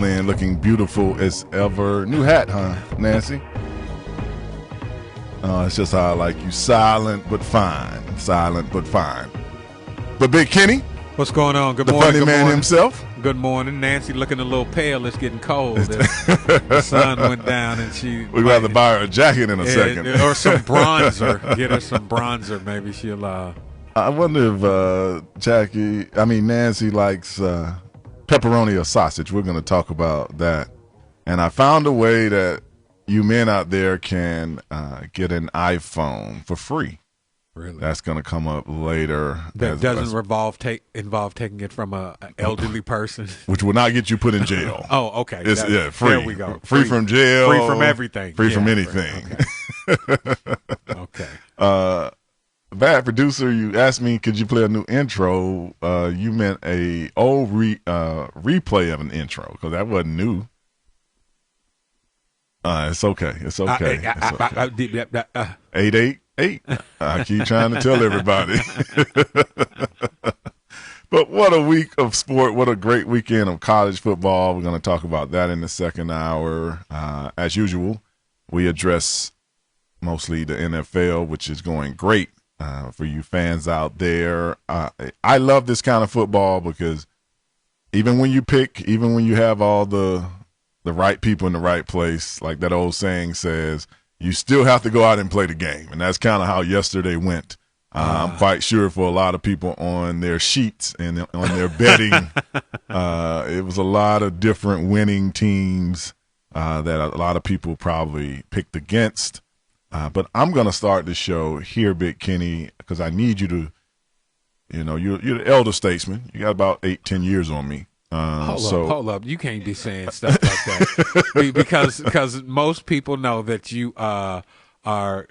Man, looking beautiful as ever. New hat, huh, Nancy? It's just how I like you. Silent but fine. Silent but fine. But Big Kenny, what's going on? Good the morning. funny good man morning. himself. Good morning. Nancy looking a little pale. It's getting cold. The sun went down and she. We'd rather buy her a jacket in a second. Or some bronzer. Get her some bronzer. Maybe she'll. I wonder if Nancy likes pepperoni or sausage. We're going to talk about that. And I found a way that you men out there can get an iPhone for free. Really? That's going to come up later. That doesn't involve taking it from an elderly person. Which will not get you put in jail. Oh, okay. It's free. There we go. Free from jail. Free from everything. Free from anything. Okay. Bad producer, you asked me, could you play a new intro? You meant a old replay of an intro because that wasn't new. It's okay. It's okay. 888. I keep trying to tell everybody. But what a week of sport. What a great weekend of college football. We're going to talk about that in the second hour. As usual, we address mostly the NFL, which is going great for you fans out there. I love this kind of football because even when you have all the right people in the right place, like that old saying says, you still have to go out and play the game. And that's kind of how yesterday went. I'm quite sure for a lot of people on their sheets and on their betting, it was a lot of different winning teams that a lot of people probably picked against. But I'm going to start the show here, Big Kenny, because I need you to, you're the elder statesman. You got about 8-10 years on me. Hold up. You can't be saying stuff like that because most people know that you are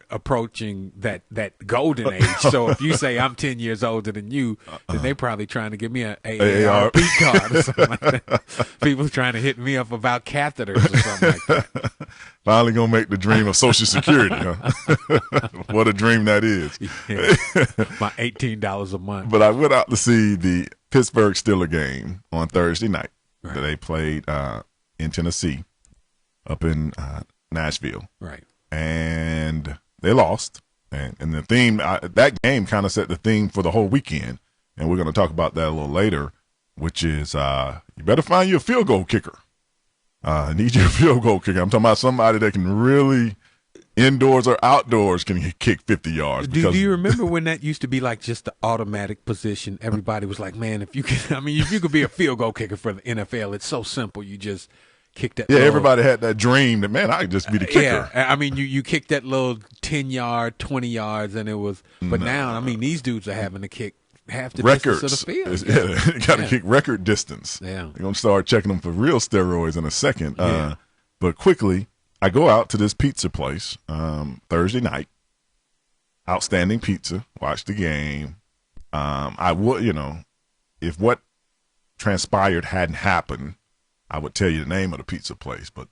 approaching that golden age. So if you say I'm 10 years older than you, then they probably trying to give me an AARP card or something like that. People trying to hit me up about catheters or something like that. Finally gonna make the dream of Social Security, huh? What a dream that is. Yeah, my $18 a month. But I went out to see the Pittsburgh Steelers game on Thursday night. Right. That they played in Tennessee, up in Nashville. Right. And they lost. And the theme, that game kind of set the theme for the whole weekend. And we're going to talk about that a little later, which is you better find you a field goal kicker. Need you a field goal kicker. I'm talking about somebody that can really, indoors or outdoors, can kick 50 yards. Do you remember when that used to be like just the automatic position? Everybody was like, man, if you could be a field goal kicker for the NFL, it's so simple. You just kick that. Yeah, everybody had that dream that, man, I could just be the kicker. Yeah, you kick that little 10-yard, 20 yards, and it was. But now, these dudes are having to kick half the records. distance of the field. Yeah, you got to kick record distance. Yeah. They're going to start checking them for real steroids in a second. Yeah. But quickly, I go out to this pizza place Thursday night. Outstanding pizza. Watch the game. I would, if what transpired hadn't happened, I would tell you the name of the pizza place. But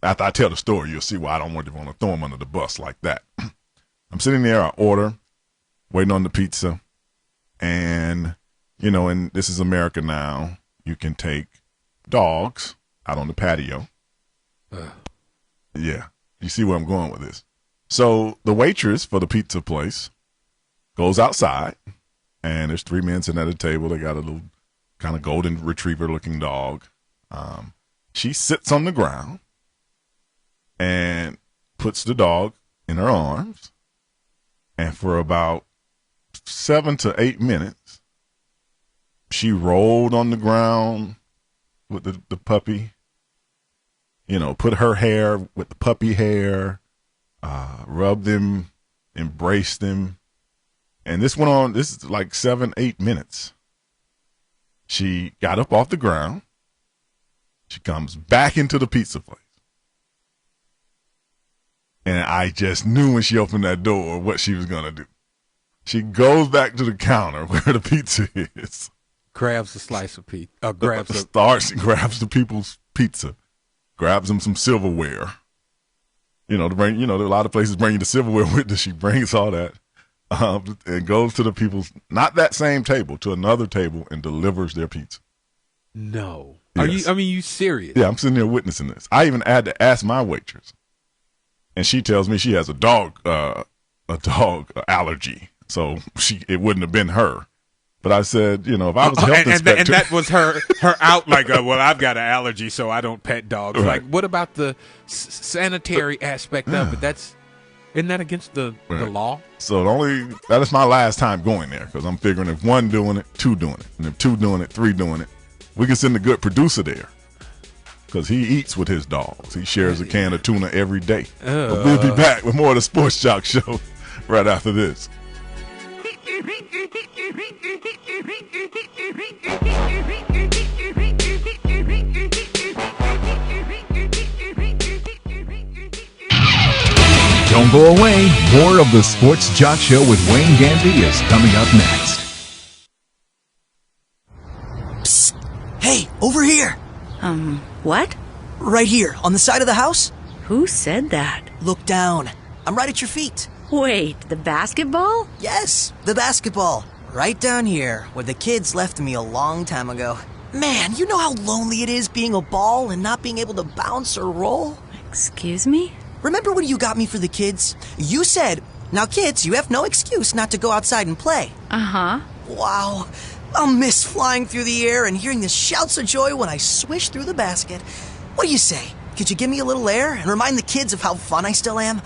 after I tell the story, you'll see why I don't want to throw them under the bus like that. I'm sitting there, I order, waiting on the pizza. And, and this is America now. You can take dogs out on the patio. Yeah. You see where I'm going with this. So the waitress for the pizza place goes outside, and there's 3 men sitting at a table. They got a little kind of golden retriever looking dog. She sits on the ground and puts the dog in her arms. And for about 7 to 8 minutes, she rolled on the ground with the puppy, put her hair with the puppy hair, rubbed him, embraced him. And this went on, this is like 7-8 minutes. She got up off the ground. She comes back into the pizza place. And I just knew when she opened that door what she was going to do. She goes back to the counter where the pizza is. Grabs a slice of pizza. Grabs the people's pizza. Grabs them some silverware. A lot of places bring you the silverware with her. She brings all that. And goes to the people's, not that same table, to another table and delivers their pizza. No. Yes. You serious? Yeah, I'm sitting there witnessing this. I even had to ask my waitress, and she tells me she has a dog allergy, so it wouldn't have been her. But I said, if I was a health inspector, and that was her out like, well, I've got an allergy, so I don't pet dogs. Right. Like, what about the sanitary aspect of it? Isn't that against the law? So that is my last time going there, because I'm figuring if one doing it, two doing it, and if two doing it, three doing it, we can send a good producer there, because he eats with his dogs. He shares a can of tuna every day. But we'll be back with more of the Sports Jock Show right after this. Don't go away. More of the Sports Jock Show with Wayne Gandy is coming up next. Psst. Hey, over here. What? Right here, on the side of the house. Who said that? Look down. I'm right at your feet. Wait, the basketball? Yes, the basketball. Right down here, where the kids left me a long time ago. Man, you know how lonely it is being a ball and not being able to bounce or roll? Excuse me? Remember when you got me for the kids? You said, now kids, you have no excuse not to go outside and play. Uh-huh. Wow. I'll miss flying through the air and hearing the shouts of joy when I swish through the basket. What do you say? Could you give me a little air and remind the kids of how fun I still am?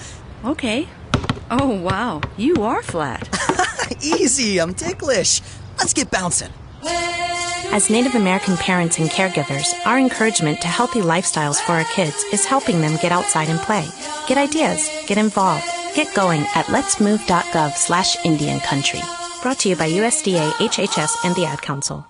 Okay. Oh, wow. You are flat. Easy, I'm ticklish. Let's get bouncing. As Native American parents and caregivers, our encouragement to healthy lifestyles for our kids is helping them get outside and play. Get ideas, get involved, get going at letsmove.gov/Indian Country. Brought to you by USDA, HHS, and the Ad Council.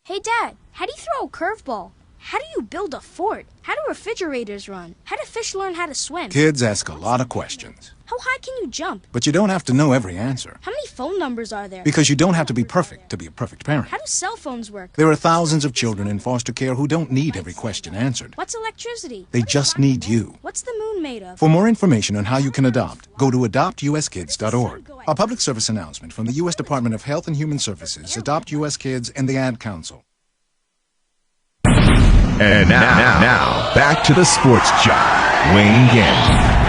Hey, Dad, how do you throw a curveball? How do you build a fort? How do refrigerators run? How do fish learn how to swim? Kids ask a lot of questions. How high can you jump? But you don't have to know every answer. How many phone numbers are there? Because you don't have to be perfect to be a perfect parent. How do cell phones work? There are thousands of children in foster care who don't need every question answered. What's electricity? They just need you. What's the moon made of? For more information on how you can adopt, go to adoptuskids.org. A public service announcement from the U.S. Department of Health and Human Services, Adopt U.S. Kids, and the Ad Council. And now, back to the Sports Jock, Wayne Gandy.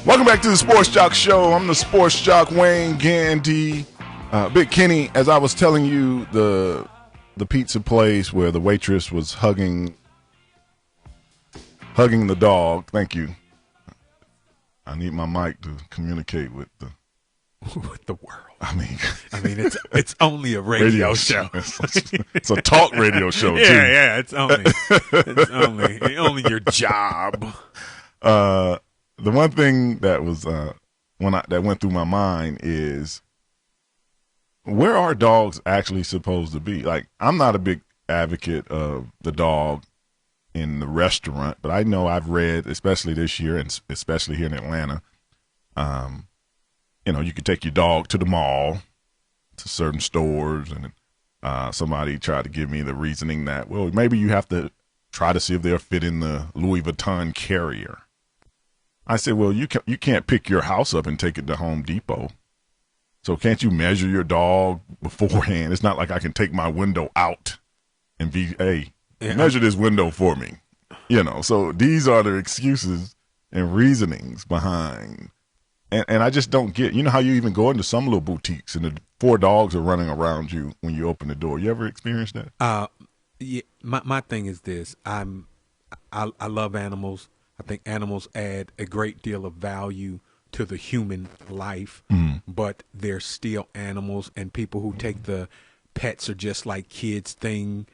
Welcome back to the Sports Jock Show. I'm the Sports Jock, Wayne Gandy. Big Kenny, as I was telling you, the pizza place where the waitress was hugging the dog. Thank you. I need my mic to communicate with the world. I mean, it's only a radio show. It's a talk radio show too. Yeah. It's only your job. The one thing that was that went through my mind is, where are dogs actually supposed to be? Like, I'm not a big advocate of the dog in the restaurant, but I know I've read, especially this year and especially here in Atlanta, you could take your dog to the mall, to certain stores, and somebody tried to give me the reasoning that, well, maybe you have to try to see if they'll fit in the Louis Vuitton carrier. I said, well, you can't pick your house up and take it to Home Depot. So can't you measure your dog beforehand? It's not like I can take my window out and measure this window for me. So these are the excuses and reasonings behind. And I just don't get, how you even go into some little boutiques and the 4 dogs are running around you when you open the door. You ever experienced that? Yeah. My thing is this. I love animals. I think animals add a great deal of value to the human life, but they're still animals, and people who take the pets are just like kids thing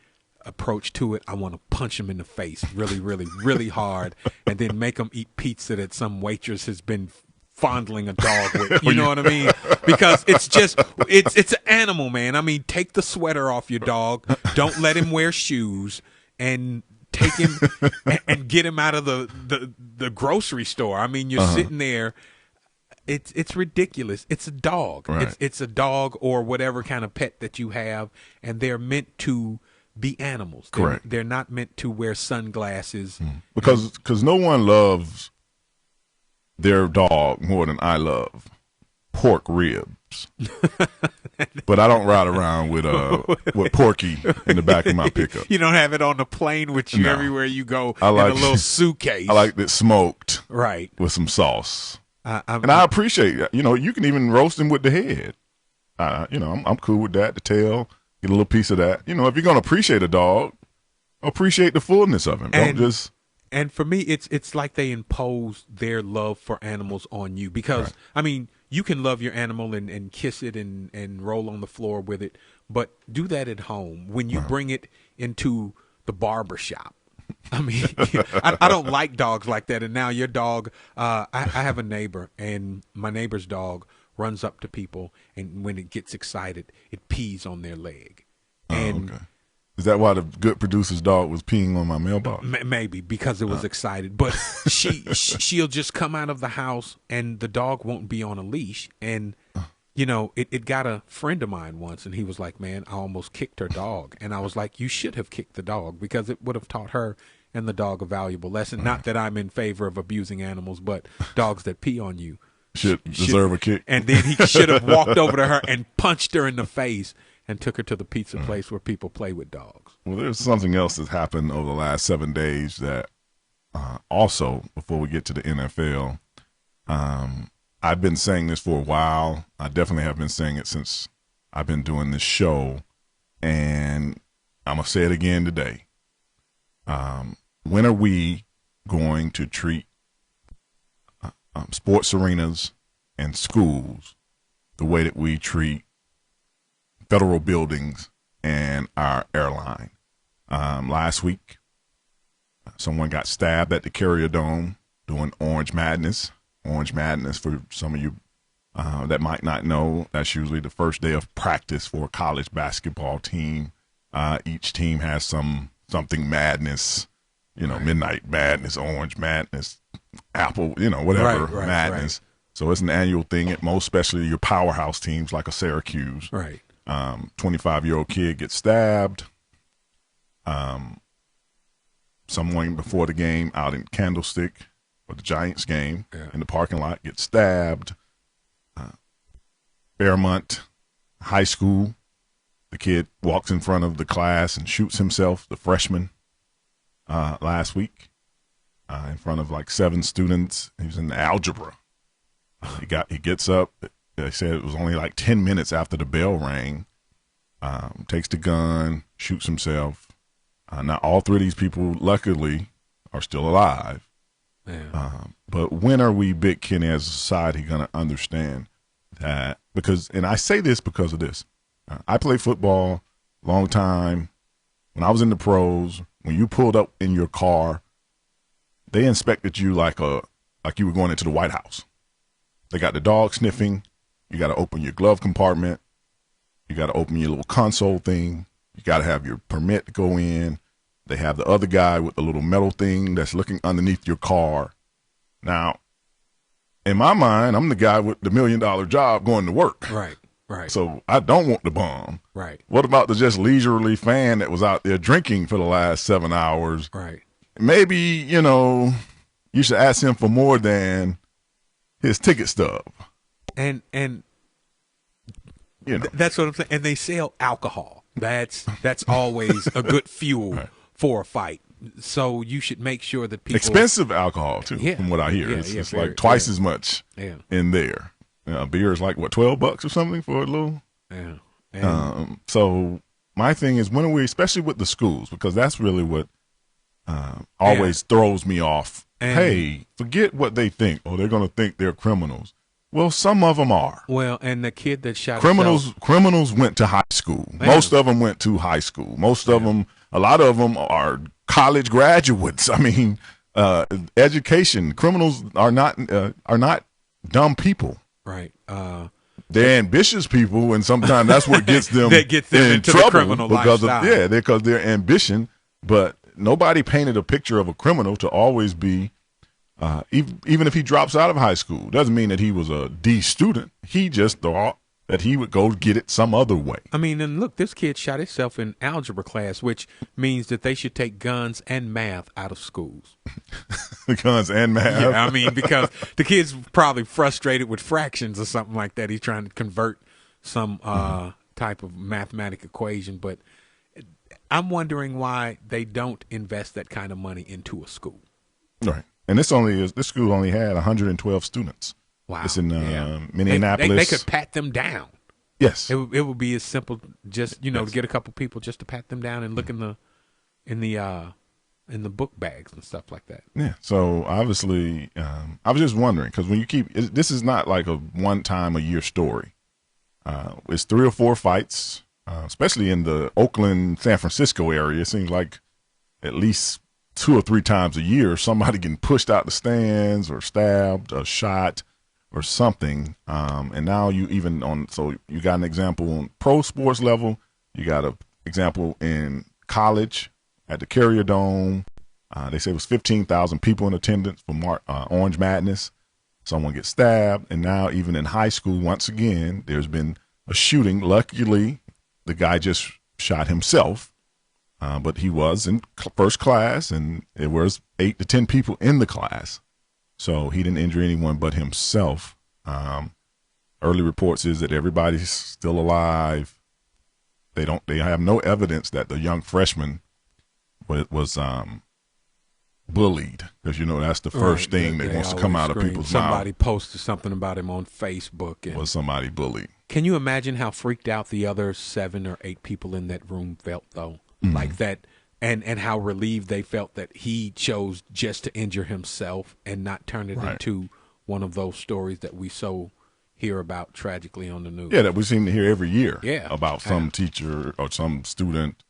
approach to it. I want to punch them in the face really, really, really hard, and then make them eat pizza that some waitress has been fondling a dog with. You know what I mean? Because it's an animal, man. I mean, take the sweater off your dog. Don't let him wear shoes, and take him and get him out of the grocery store. I mean, you're sitting there. It's ridiculous. It's a dog. Right. It's a dog or whatever kind of pet that you have, and they're meant to be animals. Correct. They're not meant to wear sunglasses. Because no one loves their dog more than I love pork ribs. But I don't ride around with Porky in the back of my pickup. You don't have it on the plane with you No. everywhere you go I like in a little suitcase. I like it smoked right. with some sauce. I'm, And I appreciate that. You know, you can even roast him with the head. You know, I'm cool with that. The tail, get a little piece of that. You know, if you're going to appreciate a dog, appreciate the fullness of him. Don't just. And for me, it's like they impose their love for animals on you because, I mean, you can love your animal and kiss it and roll on the floor with it, but do that at home. When you bring it into the barber shop, I mean, I don't like dogs like that. And now your dog, I have a neighbor, and my neighbor's dog runs up to people, and when it gets excited, it pees on their leg. And Okay. Is that why the good producer's dog was peeing on my mailbox? maybe because it was excited, but she'll just come out of the house and the dog won't be on a leash. And you know, it got a friend of mine once, and he was like, "Man, I almost kicked her dog," and I was like, "You should have kicked the dog because it would have taught her and the dog a valuable lesson." Not that I'm in favor of abusing animals, but dogs that pee on you Should deserve a kick. And then he should have walked over to her and punched her in the face and took her to the pizza place where people play with dogs. Well, there's something else that's happened over the last 7 days that also, before we get to the NFL, I've been saying this for a while. I definitely have been saying it since I've been doing this show, and I'm going to say it again today. When are we going to treat sports arenas and schools the way that we treat federal buildings and our airline? Last week, someone got stabbed at the Carrier Dome doing Orange Madness. Orange Madness, for some of you that might not know, that's usually the first day of practice for a college basketball team. Each team has something madness, you know, Midnight Madness, Orange Madness, Apple, you know, whatever madness. So it's an annual thing at most, especially your powerhouse teams like a Syracuse. Right. 25-year-old kid gets stabbed. Someone before the game out in Candlestick for the Giants game in the parking lot gets stabbed. Fairmont High School, the kid walks in front of the class and shoots himself, the freshman, last week in front of like 7 students. He was in algebra. He gets up. They said it was only like 10 minutes after the bell rang. Takes the gun, shoots himself. Now, all 3 of these people, luckily, are still alive. Yeah. But when are we, Big Kenny, as a society, going to understand that? Because, and I say this because of this. I played football a long time. When I was in the pros, when you pulled up in your car, they inspected you like you were going into the White House. They got the dog sniffing. You got to open your glove compartment. You got to open your little console thing. You got to have your permit to go in. They have the other guy with the little metal thing that's looking underneath your car. Now, in my mind, I'm the guy with the $1 million job going to work. Right. So I don't want the bomb. Right. What about the just leisurely fan that was out there drinking for the last 7 hours? Right. Maybe, you know, you should ask him for more than his ticket stub. And you know. That's what I'm saying. And they sell alcohol. That's always a good fuel for a fight. So you should make sure that people expensive alcohol too, from what I hear. It's very, like twice as much in there. Beer is like what, $12 or something for a little. Yeah. So my thing is, when are we, especially with the schools, because that's really what always throws me off. Hey, forget what they think. Oh, they're going to think they're criminals. Well, some of them are. Well, and the kid that shot criminals went to high school. Man. Most of them went to high school. Most of them, a lot of them are college graduates. I mean, education. Criminals are not dumb people. Right. They're ambitious people, and sometimes that's what gets them, that gets them in into trouble the criminal because lifestyle. because their ambition. But nobody painted a picture of a criminal to always be. Even if he drops out of high school, doesn't mean that he was a D student. He just thought that he would go get it some other way. I mean, and look, this kid shot himself in algebra class, which means that they should take guns and math out of schools. Guns and math. Yeah, I mean, because the kid's probably frustrated with fractions or something like that. He's trying to convert some type of mathematic equation, but I'm wondering why they don't invest that kind of money into a school. Right. And this school only had 112 students. Wow. It's in Minneapolis. They could pat them down. Yes. It would be as simple just, to get a couple people just to pat them down and look in the book bags and stuff like that. Yeah. So obviously, I was just wondering, because when this is not like a one time a year story. It's 3 or 4 fights, especially in the Oakland, San Francisco area. It seems like at least 2 or 3 times a year, somebody getting pushed out the stands or stabbed or shot or something. And now you got an example on pro sports level. You got an example in college at the Carrier Dome. They say it was 15,000 people in attendance for Orange Madness. Someone gets stabbed. And now even in high school, once again, there's been a shooting. Luckily, the guy just shot himself. But he was in first class, and there was 8 to 10 people in the class. So he didn't injure anyone but himself. Early reports is that everybody's still alive. They have no evidence that the young freshman was bullied, because that's the first thing that wants to come out of people's mouths. Somebody posted something about him on Facebook. And was somebody bullied? Can you imagine how freaked out the other 7 or 8 people in that room felt, though? Mm-hmm. Like that, and how relieved they felt that he chose just to injure himself and not turn it into one of those stories that we so hear about tragically on the news. Yeah, that we seem to hear every year. Yeah. About some teacher or some student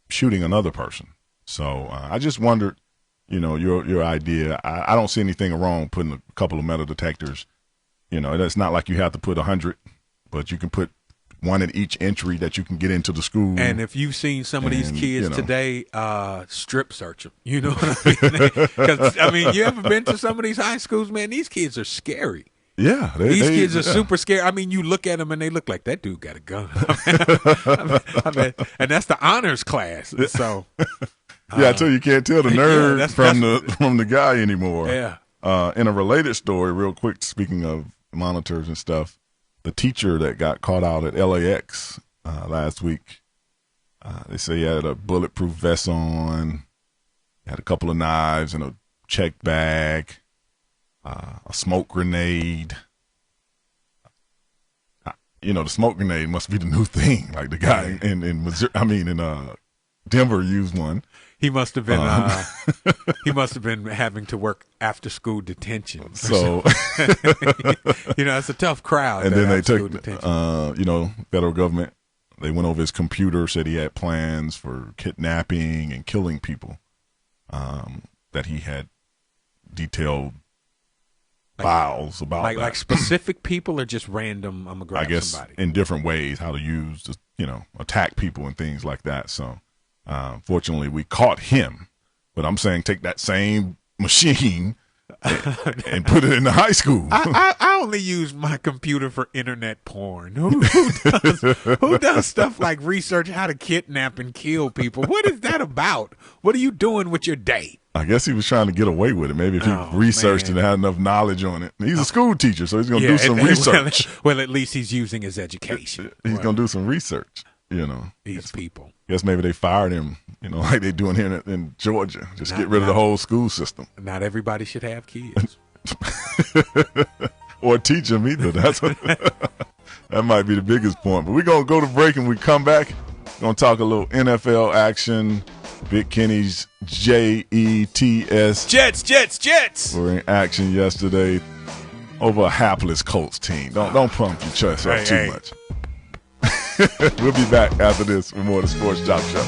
shooting another person. So I just wondered, your idea. I don't see anything wrong putting a couple of metal detectors. It's not like you have to put 100, but you can put 1 at each entry that you can get into the school. And if you've seen some of these kids today, strip search them. You know what I mean? Because, you ever been to some of these high schools, man? These kids are scary. Yeah. These kids are super scary. You look at them and they look like that dude got a gun. And that's the honors class. So, I tell you can't tell the nerd from the guy anymore. Yeah. In a related story, real quick, speaking of monitors and stuff, the teacher that got caught out at LAX last week, they say he had a bulletproof vest on, had a couple of knives in a check bag, a smoke grenade. The smoke grenade must be the new thing. Like the guy in Missouri, in Denver used one. He must have been. He must have been having to work after school detention. So, it's a tough crowd. And then they took, federal government. They went over his computer, said he had plans for kidnapping and killing people. That he had detailed files about. Like specific people, or just random. I'm gonna grab I guess somebody. In different ways, how to use, attack people and things like that. So. Fortunately, we caught him, but I'm saying take that same machine and put it in the high school. I only use my computer for internet porn. Who does stuff like research how to kidnap and kill people? What is that about? What are you doing with your day? I guess he was trying to get away with it. Maybe if he researched and had enough knowledge on it. He's a school teacher, so he's going to do some research. Well, at least he's using his education. He's going to do some research. These people. Guess maybe they fired him, like they're doing here in Georgia. Just get rid of the whole school system. Not everybody should have kids. Or teach them either. That might be the biggest point. But we're going to go to break, and we come back. We're going to talk a little NFL action. Big Kenny's Jets. Jets. Were in action yesterday over a hapless Colts team. Don't pump your chest up too much. We'll be back after this with more of the Sports Jock Show.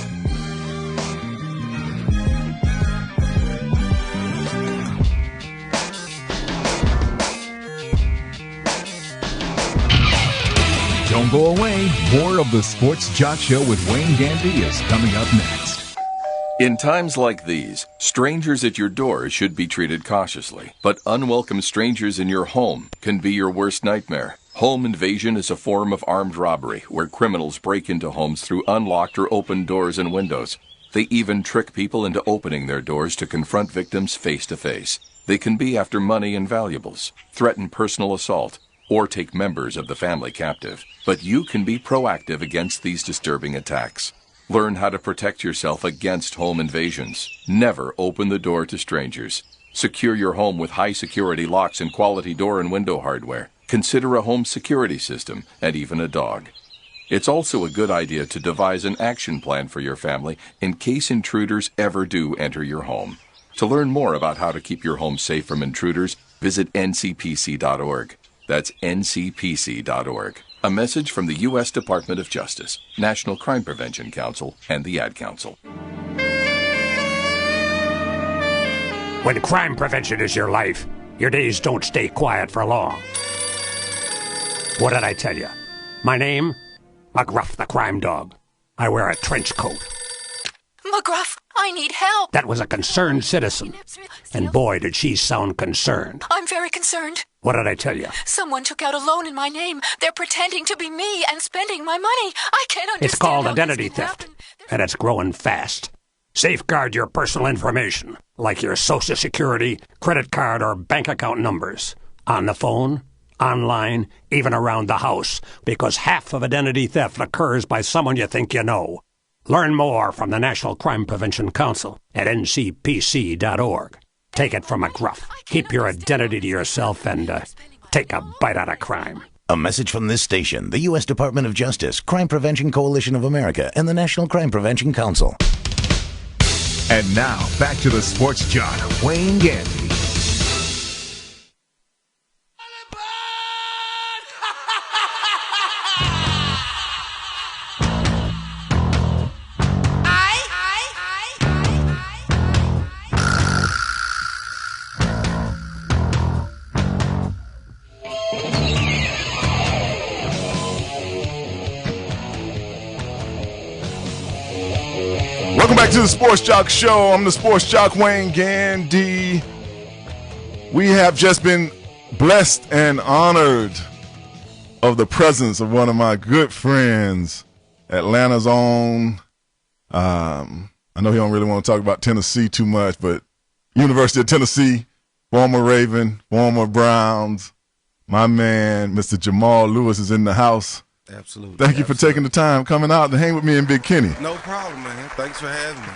Don't go away. More of the Sports Jock Show with Wayne Gandy is coming up next. In times like these, strangers at your door should be treated cautiously, but unwelcome strangers in your home can be your worst nightmare. Home invasion is a form of armed robbery where criminals break into homes through unlocked or open doors and windows. They even trick people into opening their doors to confront victims face to face. They can be after money and valuables, threaten personal assault, or take members of the family captive. But you can be proactive against these disturbing attacks. Learn how to protect yourself against home invasions. Never open the door to strangers. Secure your home with high-security locks and quality door and window hardware. Consider a home security system and even a dog. It's also a good idea to devise an action plan for your family in case intruders ever do enter your home. To learn more about how to keep your home safe from intruders, visit ncpc.org. That's ncpc.org. A message from the U.S. Department of Justice, National Crime Prevention Council, and the Ad Council. When crime prevention is your life, your days don't stay quiet for long. What did I tell you? My name? McGruff the Crime Dog. I wear a trench coat. McGruff, I need help. That was a concerned citizen. And boy, did she sound concerned. I'm very concerned. What did I tell you? Someone took out a loan in my name. They're pretending to be me and spending my money. I can't understand. It's called how identity this can theft, happen. and it's growing fast. Safeguard your personal information, like your Social Security, credit card, or bank account numbers. On the phone, online, even around the house, because half of identity theft occurs by someone you think you know. Learn more from the National Crime Prevention Council at ncpc.org. Take it from McGruff. Keep your identity to yourself and take a bite out of crime. A message from this station, the U.S. Department of Justice, Crime Prevention Coalition of America, and the National Crime Prevention Council. And now, back to the Sports Jock, Wayne Gandy. Welcome back to the Sports Jock Show. I'm the Sports Jock, Wayne Gandy. We have just been blessed and honored of the presence of one of my good friends, Atlanta's own. I know he don't really want to talk about Tennessee too much, but University of Tennessee, former Raven, former Browns, my man, Mr. Jamal Lewis is in the house. Absolutely. Thank you for taking the time coming out to hang with me in Big Kenny. No problem, man. Thanks for having me.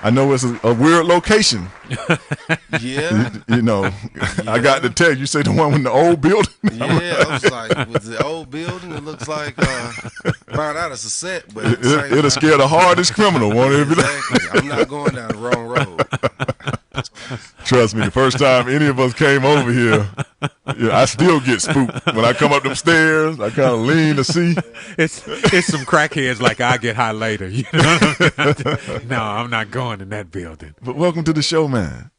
I know it's a weird location. Yeah. You know, yeah. I got to tell you, you say the one in the old building? Yeah, I was like, with the old building, it looks like, found out it's a set, but it'll scare the hardest criminal, won't it? Exactly. I'm not going down the wrong road. Trust me, the first time any of us came over here, I still get spooked. When I come up them stairs, I kind of lean to see. It's some crackheads like I get high later. You know what I mean? No, I'm not going in that building. But welcome to the show, man.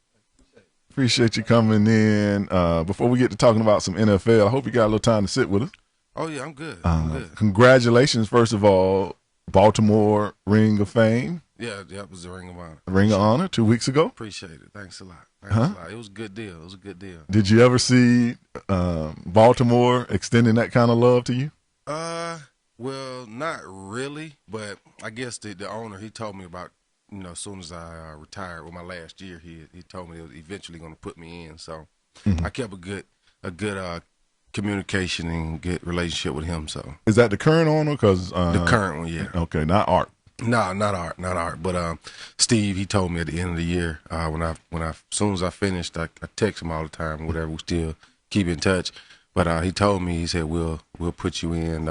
Appreciate you coming in. Before we get to talking about some NFL, I hope you got a little time to sit with us. Oh, yeah, I'm good. I'm good. Congratulations, first of all, Baltimore Ring of Fame. Yeah, it was the Ring of Honor. Ring of Honor 2 weeks ago. Appreciate it. Thanks a lot. A lot. It was a good deal. Did you ever see Baltimore extending that kind of love to you? Well, not really, but I guess the owner, he told me about, as soon as I retired, my last year, he told me he was eventually going to put me in. So I kept a good communication and good relationship with him. So is that the current owner? Because the current one, yeah. Okay, not Art. No, not Art. But Steve, he told me at the end of the year, as soon as I finished, I text him all the time, whatever. We still keep in touch. But he told me, he said, we'll put you in,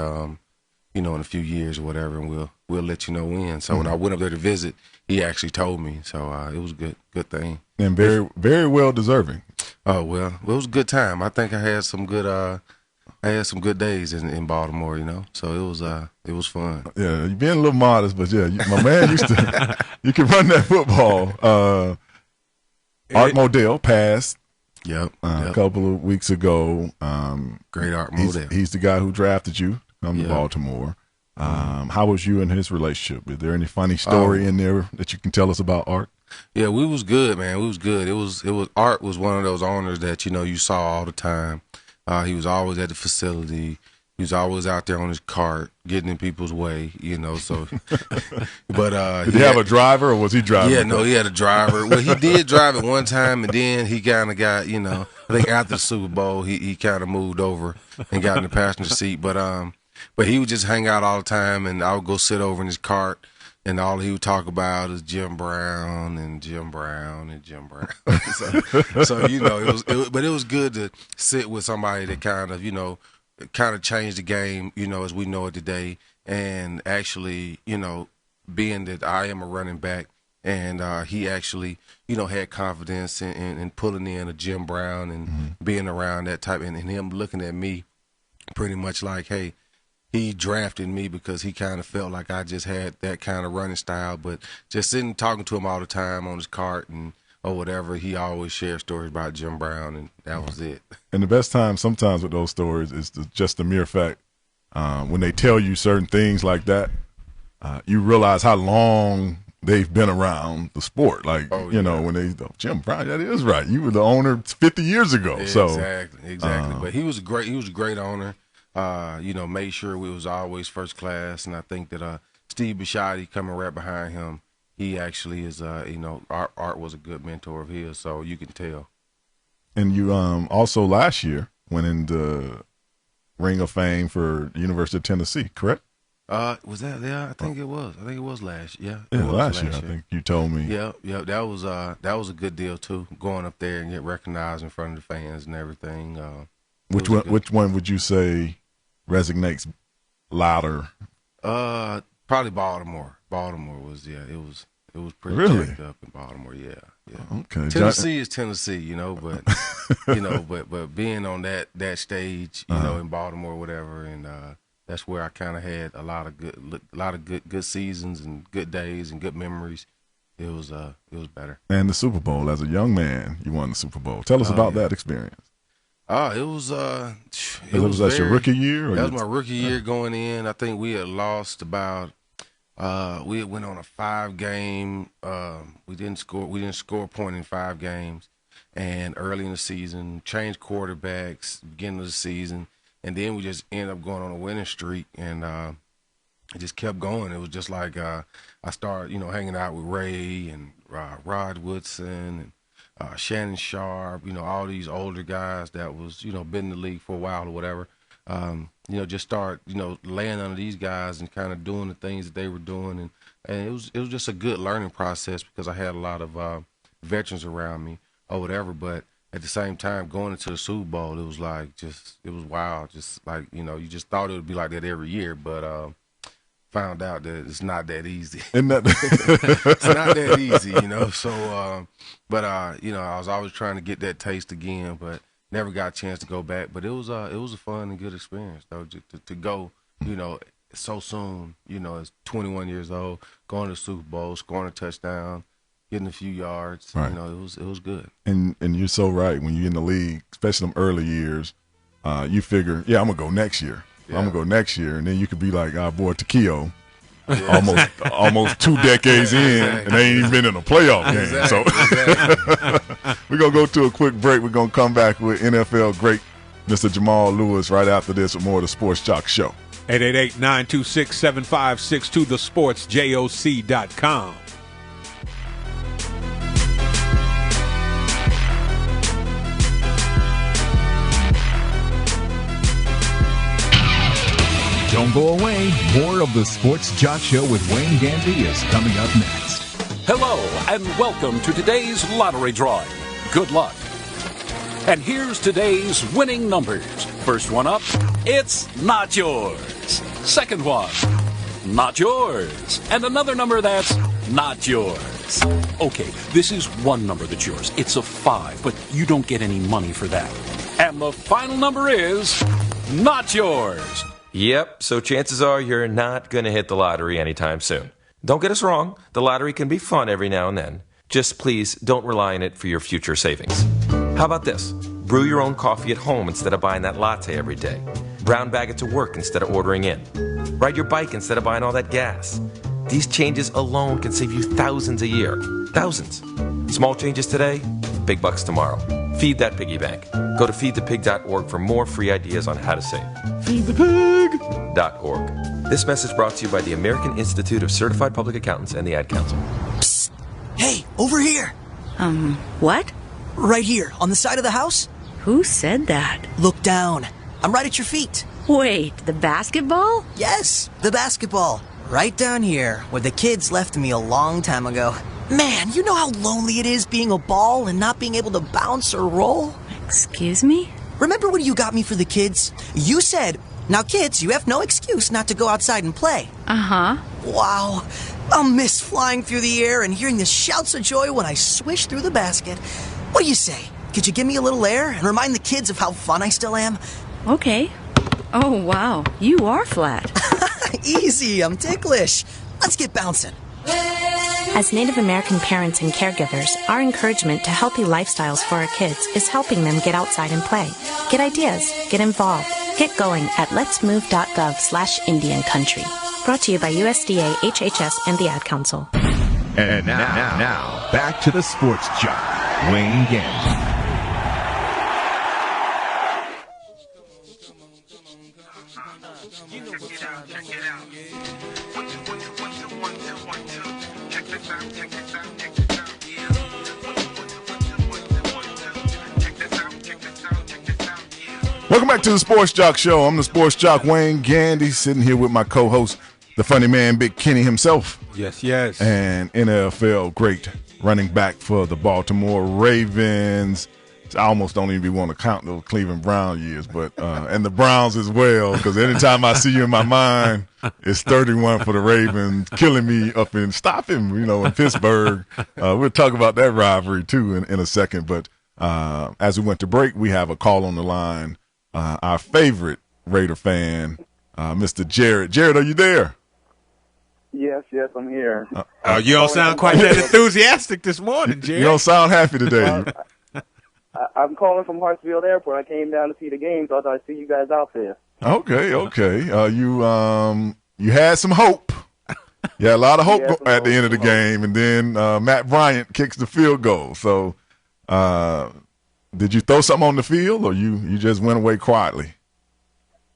in a few years or whatever, and we'll let you know when. So when I went up there to visit, he actually told me. So it was a good thing. And very, very well deserving. Oh well, it was a good time. I think I had some good days in Baltimore, So it was fun. Yeah, you're being a little modest, but yeah, my man used to. You can run that football. Art Modell passed. Yep. A couple of weeks ago. Great Art Modell. He's the guy who drafted you from Baltimore. How was you and his relationship? Is there any funny story in there that you can tell us about Art? Yeah, we was good, man. We was good. It was Art was one of those owners that you saw all the time. He was always at the facility. He was always out there on his cart, getting in people's way, So, but did he have a driver, or was he driving? Yeah, no, he had a driver. Well, he did drive at one time, and then he kind of got, I think after the Super Bowl, he kind of moved over and got in the passenger seat. But he would just hang out all the time, and I would go sit over in his cart, and all he would talk about is Jim Brown and Jim Brown and Jim Brown. so it was good to sit with somebody that kind of changed the game, as we know it today. And actually, being that I am a running back, and he actually, had confidence in pulling in a Jim Brown and being around that type, and him looking at me pretty much like, hey, he drafted me because he kind of felt like I just had that kind of running style. But just sitting talking to him all the time on his cart or whatever, he always shared stories about Jim Brown, and that was it. And the best time sometimes with those stories is just the mere fact when they tell you certain things like that, you realize how long they've been around the sport. Like, when Jim Brown, that is right. You were the owner 50 years ago. Exactly. But he was a great owner. Made sure we was always first class, and I think that Steve Bisciotti coming right behind him, he actually is, Art was a good mentor of his, so you can tell. And you also last year went in the Ring of Fame for University of Tennessee, correct? Was that? Yeah, I think it was. I think it was last. Yeah, last year. I think you told me. Yeah. That was a good deal too. Going up there and get recognized in front of the fans and everything. Which one would you say resonates louder? Probably Baltimore. Baltimore was it was pretty jacked up in Baltimore. Yeah. Okay. Tennessee is Tennessee, but but being on that stage, in Baltimore, or whatever, and that's where I kind of had a lot of good seasons and good days and good memories. It was better. And the Super Bowl, as a young man, you won the Super Bowl. Tell us about that experience. It was that your rookie year? That was my rookie year going in. I think we had lost about. We had went on a 5-game. We didn't score a point in 5 games, and early in the season, changed quarterbacks beginning of the season, and then we just ended up going on a winning streak, and it just kept going. It was just like I started, hanging out with Ray and Rod Woodson and Shannon Sharp, all these older guys that was, been in the league for a while or whatever. Just start, laying under these guys and kind of doing the things that they were doing. And it was just a good learning process because I had a lot of veterans around me or whatever. But at the same time, going into the Super Bowl, it was like it was wild. Just like, you just thought it would be like that every year. But found out that it's not that easy. It's not that easy, So, I was always trying to get that taste again, but never got a chance to go back. But it was a fun and good experience though to go, so soon, as 21 years old, going to the Super Bowl, scoring a touchdown, getting a few yards. Right. It was good. And you're so right. When you're in the league, especially them early years, you figure, I'm gonna go next year. Yeah. I'm gonna go next year, and then you could be like our boy Takeo, almost 2 decades in, and they ain't even been in a playoff game. Exactly. We're gonna go to a quick break. We're gonna come back with NFL great Mr. Jamal Lewis right after this with more of the Sports Jock Show. 888-926-7562, thesportsjoc.com. Don't go away. More of the Sports Jock Show with Wayne Gandy is coming up next. Hello, and welcome to today's lottery drawing. Good luck. And here's today's winning numbers. First one up, it's not yours. Second one, not yours. And another number that's not yours. Okay, this is one number that's yours. It's a 5, but you don't get any money for that. And the final number is not yours. Yep, so chances are you're not going to hit the lottery anytime soon. Don't get us wrong, the lottery can be fun every now and then. Just please don't rely on it for your future savings. How about this? Brew your own coffee at home instead of buying that latte every day. Brown bag it to work instead of ordering in. Ride your bike instead of buying all that gas. These changes alone can save you thousands a year. Thousands. Small changes today, big bucks tomorrow. Feed that piggy bank. Go to feedthepig.org for more free ideas on how to save. Feedthepig.org. This message brought to you by the American Institute of Certified Public Accountants and the Ad Council. Psst. Hey, over here. What? Right here, on the side of the house. Who said that? Look down. I'm right at your feet. Wait, the basketball? Yes, the basketball. Right down here, where the kids left me a long time ago. Man, you know how lonely it is being a ball and not being able to bounce or roll? Excuse me? Remember when you got me for the kids? You said, now kids, you have no excuse not to go outside and play. Uh-huh. Wow. I'll miss flying through the air and hearing the shouts of joy when I swish through the basket. What do you say? Could you give me a little air and remind the kids of how fun I still am? Okay. Oh, wow. You are flat. Easy, I'm ticklish. Let's get bouncing. As Native American parents and caregivers, our encouragement to healthy lifestyles for our kids is helping them get outside and play. Get ideas, get involved, get going at letsmove.gov/Indian Country. Brought to you by USDA, HHS, and the Ad Council. And now, back to the Sports Jock, Wayne Gandy. Welcome back to the Sports Jock Show. I'm the Sports Jock Wayne Gandy, sitting here with my co-host, the funny man, Big Kenny himself. Yes, yes. And NFL great running back for the Baltimore Ravens. I almost don't even want to count those Cleveland Brown years, but and the Browns as well, because anytime I see you in my mind, it's 31 for the Ravens, killing me up in in Pittsburgh. We'll talk about that rivalry too in a second. But as we went to break, we have a call on the line. Our favorite Raider fan, Mr. Jared. Jared, are you there? Yes, I'm here. You don't sound quite that enthusiastic this morning, Jared. You don't sound happy today. I'm calling from Hartsfield Airport. I came down to see the game, so I thought I'd see you guys out there. Okay. You had some hope. You had a lot of hope at the end of the game, and then Matt Bryant kicks the field goal. So, did you throw something on the field, or you just went away quietly?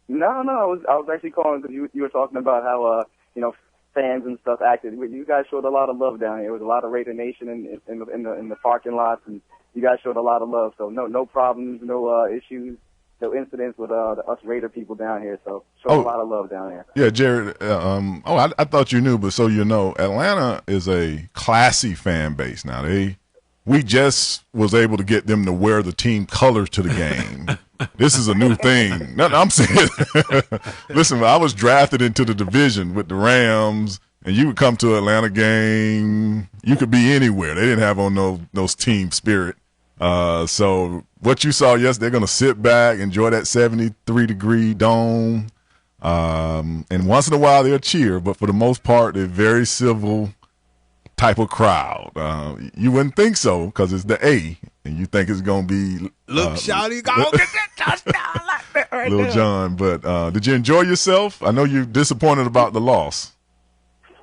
No, I was actually calling because you were talking about how fans and stuff acted. You guys showed a lot of love down here. There was a lot of Raider Nation in the parking lots, and you guys showed a lot of love. So no problems, no issues, no incidents with us Raider people down here. So showed a lot of love down here. Yeah, Jared. I thought you knew, but so you know, Atlanta is a classy fan base now. We just was able to get them to wear the team colors to the game. This is a new thing. No, I'm saying, listen, I was drafted into the division with the Rams, and you would come to an Atlanta game. You could be anywhere. They didn't have on those team spirit. So what you saw yesterday, they're going to sit back, enjoy that 73-degree dome. And once in a while they'll cheer, but for the most part, they're very civil type of crowd. You wouldn't think so because it's the A, and you think it's going to be look, Shawty, go get that touchdown like that right Lil there. John. But did you enjoy yourself? I know you're disappointed about the loss.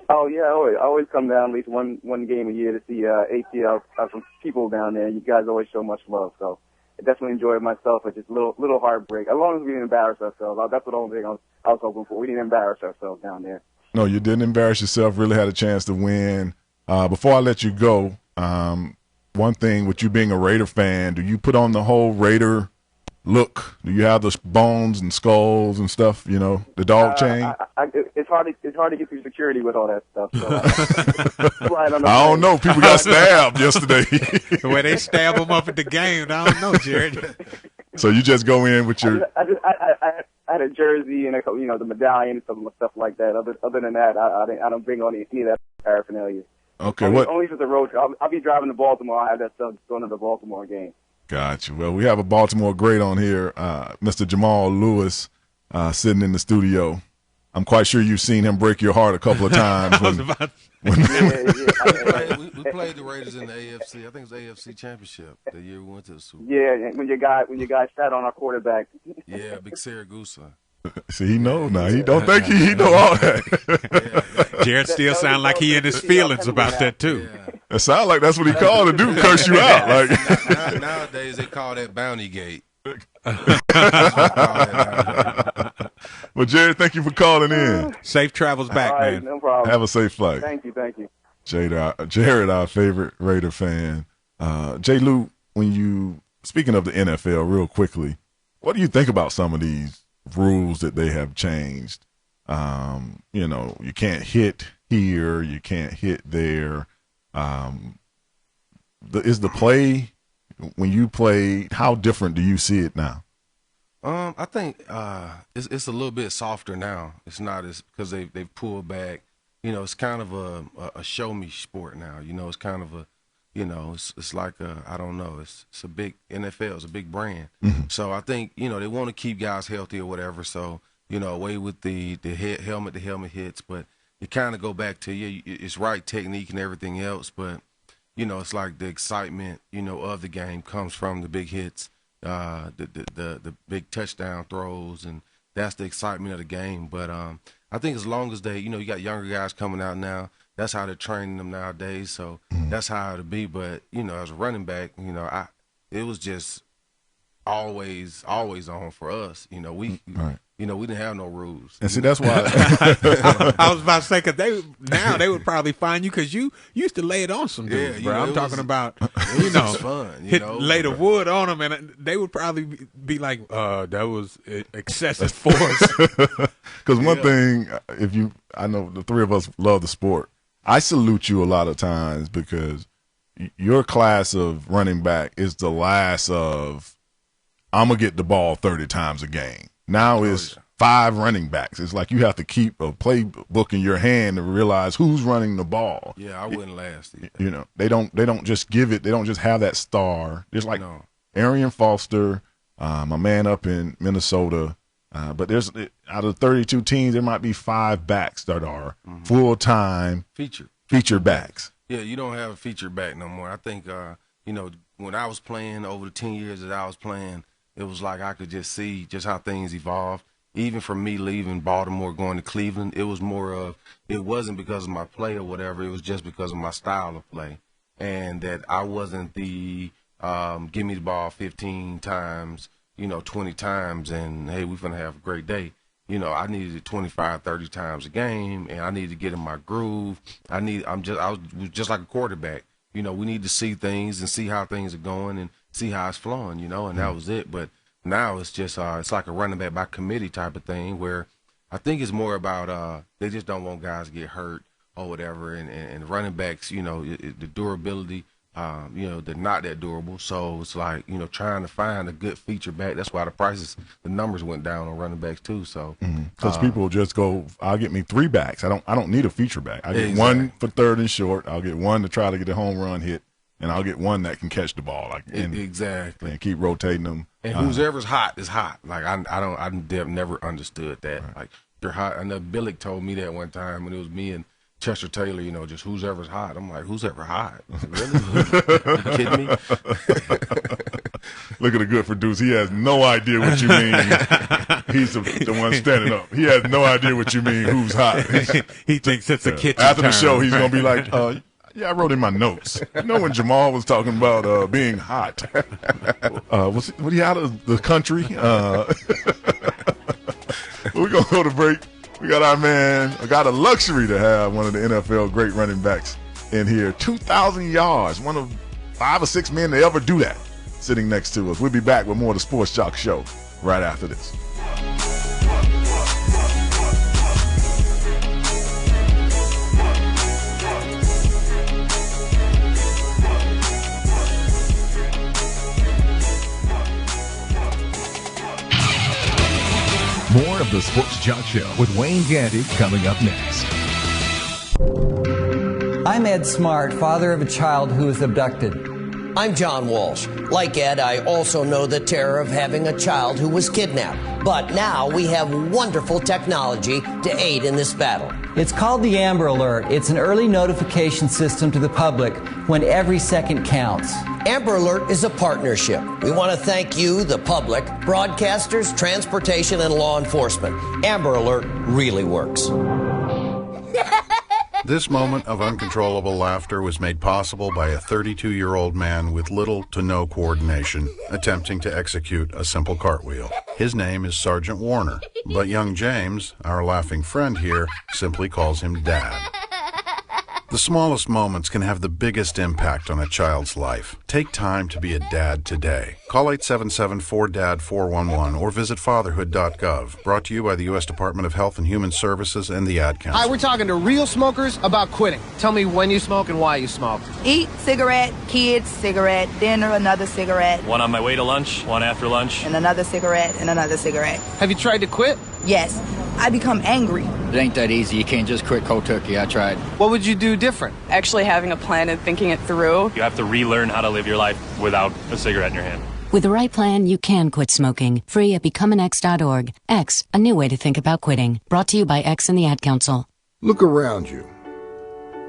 Oh yeah, I always come down at least one game a year to see ATL some people down there. You guys always show much love, so I definitely enjoyed myself. It's just a little heartbreak. As long as we didn't embarrass ourselves, that's the only thing I was hoping for. We didn't embarrass ourselves down there. No, you didn't embarrass yourself. Really had a chance to win. Before I let you go, one thing with you being a Raider fan, do you put on the whole Raider look? Do you have the bones and skulls and stuff? You know, the dog chain. It's hard to get through security with all that stuff. So, I don't know. People got stabbed yesterday. The way they stab them up at the game, I don't know, Jared. So you just go in with your. I had a jersey and the medallion and stuff like that. Other than that, I don't bring on any of that paraphernalia. Okay, only for the road trip. I'll be driving to Baltimore. I have that stuff going to the Baltimore game. Gotcha. Well, we have a Baltimore great on here, Mr. Jamal Lewis, sitting in the studio. I'm quite sure you've seen him break your heart a couple of times. We played the Raiders in the AFC. I think it was AFC Championship the year we went to the Super Bowl. Yeah, when your guy sat on our quarterback. Yeah, big Saragusa. See, he knows now. He don't think he know all that. Jared still sound like he in his feelings about that too. Yeah. It sounds like that's what he called to do, curse you out. Like nowadays they call that bounty gate. Well, Jared, thank you for calling in. Safe travels back, All right, man. no problem. Have a safe flight. Thank you. Jared, our favorite Raider fan. J. Lou, speaking of the NFL real quickly, what do you think about some of these rules that they have changed? You can't hit here, you can't hit there. Is the play, when you played, how different do you see it now? I think it's a little bit softer now. It's not as because they've pulled back. It's kind of a show me sport now. It's kind of a, it's like I don't know. It's a big NFL. It's a big brand. Mm-hmm. So I think they want to keep guys healthy or whatever. So away with the helmet hits, but you kind of go back to it's right technique and everything else, but it's like the excitement of the game comes from the big hits, the big touchdown throws, and that's the excitement of the game. But I think as long as they, you got younger guys coming out now, that's how they're training them nowadays. So that's how it'll be. But as a running back, it was just always on for us. We didn't have no rules. And see, that's why I was about to say, because they would probably find you because you used to lay it on some dudes, bro. I'm talking about, fun, lay the wood on them, and they would probably be like, that was excessive force. Because one thing, I know the three of us love the sport. I salute you a lot of times because your class of running back is the last of, I'm going to get the ball 30 times a game. Now it's 5 running backs. It's like you have to keep a playbook in your hand to realize who's running the ball. Yeah, I wouldn't last. They don't just give it. They don't just have that star. There's like Arian Foster, my man up in Minnesota. But there's out of 32 teams, there might be 5 backs that are full-time feature backs. Yeah, you don't have a feature back no more. I think when I was playing over the 10 years that I was playing, it was like I could just see just how things evolved. Even from me leaving Baltimore, going to Cleveland, it was more of, it wasn't because of my play or whatever. It was just because of my style of play. And that I wasn't the give me the ball 15 times, 20 times, and, hey, we're going to have a great day. I needed it 25, 30 times a game, and I needed to get in my groove. I was just like a quarterback. We need to see things and see how things are going and see how it's flowing, and that was it. But now it's just it's like a running back by committee type of thing where I think it's more about they just don't want guys to get hurt or whatever. And running backs, the durability, they're not that durable. So it's like, trying to find a good feature back. That's why the numbers went down on running backs too. So because people just go, I'll get me 3 backs. I don't need a feature back. I get one for third and short. I'll get one to try to get a home run hit. And I'll get one that can catch the ball, exactly, and keep rotating them. And whoever's hot is hot. Like I've never understood that. Right. Like you're hot. I know Billick told me that one time when it was me and Chester Taylor. Just who's ever's hot. I'm like, who's ever hot? Really? You kidding me? Look at the good producer. He has no idea what you mean. He's the one standing up. He has no idea what you mean. Who's hot? He thinks it's a kitchen. After term. The show, he's gonna be like, yeah, I wrote in my notes. When Jamal was talking about being hot, was he out of the country? We're going to go to break. We got our man. I got a luxury to have one of the NFL great running backs in here. 2,000 yards. One of 5 or 6 men to ever do that sitting next to us. We'll be back with more of the Sports Jock Show right after this. More of the Sports Jock Show with Wayne Gandy coming up next. I'm Ed Smart, father of a child who was abducted. I'm John Walsh. Like Ed, I also know the terror of having a child who was kidnapped. But now we have wonderful technology to aid in this battle. It's called the Amber Alert. It's an early notification system to the public when every second counts. Amber Alert is a partnership. We want to thank you, the public, broadcasters, transportation, and law enforcement. Amber Alert really works. This moment of uncontrollable laughter was made possible by a 32-year-old man with little to no coordination attempting to execute a simple cartwheel. His name is Sergeant Warner, but young James, our laughing friend here, simply calls him Dad. The smallest moments can have the biggest impact on a child's life. Take time to be a dad today. Call 877-4DAD-411 or visit fatherhood.gov. Brought to you by the U.S. Department of Health and Human Services and the Ad Council. Hi, we're talking to real smokers about quitting. Tell me when you smoke and why you smoke. Eat, cigarette, kids, cigarette, dinner, another cigarette. One on my way to lunch, one after lunch. And another cigarette, and another cigarette. Have you tried to quit? Yes. I become angry. It ain't that easy. You can't just quit cold turkey. I tried. What would you do different? Actually having a plan and thinking it through. You have to relearn how to live your life without a cigarette in your hand. With the right plan, you can quit smoking. Free at becomeanx.org. X, a new way to think about quitting. Brought to you by X and the Ad Council. Look around you.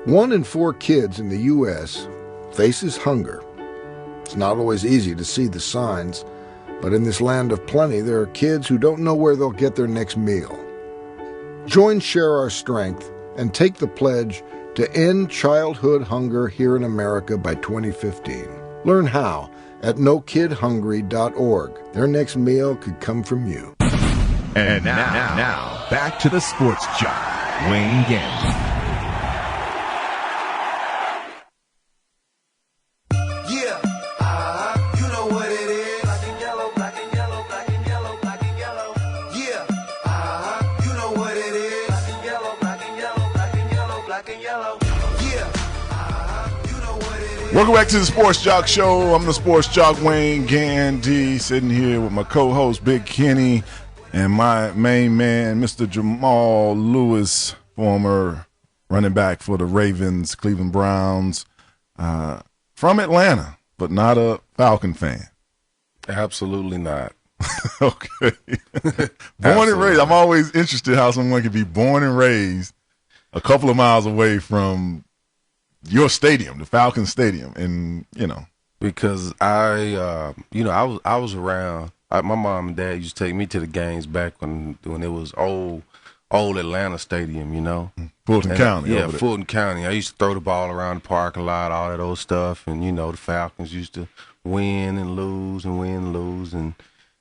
1 in 4 kids in the U.S. faces hunger. It's not always easy to see the signs, but in this land of plenty, there are kids who don't know where they'll get their next meal. Join Share Our Strength and take the pledge to end childhood hunger here in America by 2015. Learn how at NoKidHungry.org. Their next meal could come from you. And now back to the Sports Jock, Wayne Gandy. Welcome back to the Sports Jock Show. I'm the Sports Jock Wayne Gandy, sitting here with my co-host Big Kenny and my main man, Mr. Jamal Lewis, former running back for the Ravens, Cleveland Browns, from Atlanta, but not a Falcon fan. Absolutely not. Okay. Born and raised. I'm always interested how someone can be born and raised a couple of miles away from your stadium, the Falcon Stadium, and because I was around. My mom and dad used to take me to the games back when it was old Atlanta Stadium, Fulton County. Yeah, Fulton County. I used to throw the ball around the parking lot, all that old stuff, and the Falcons used to win and lose, and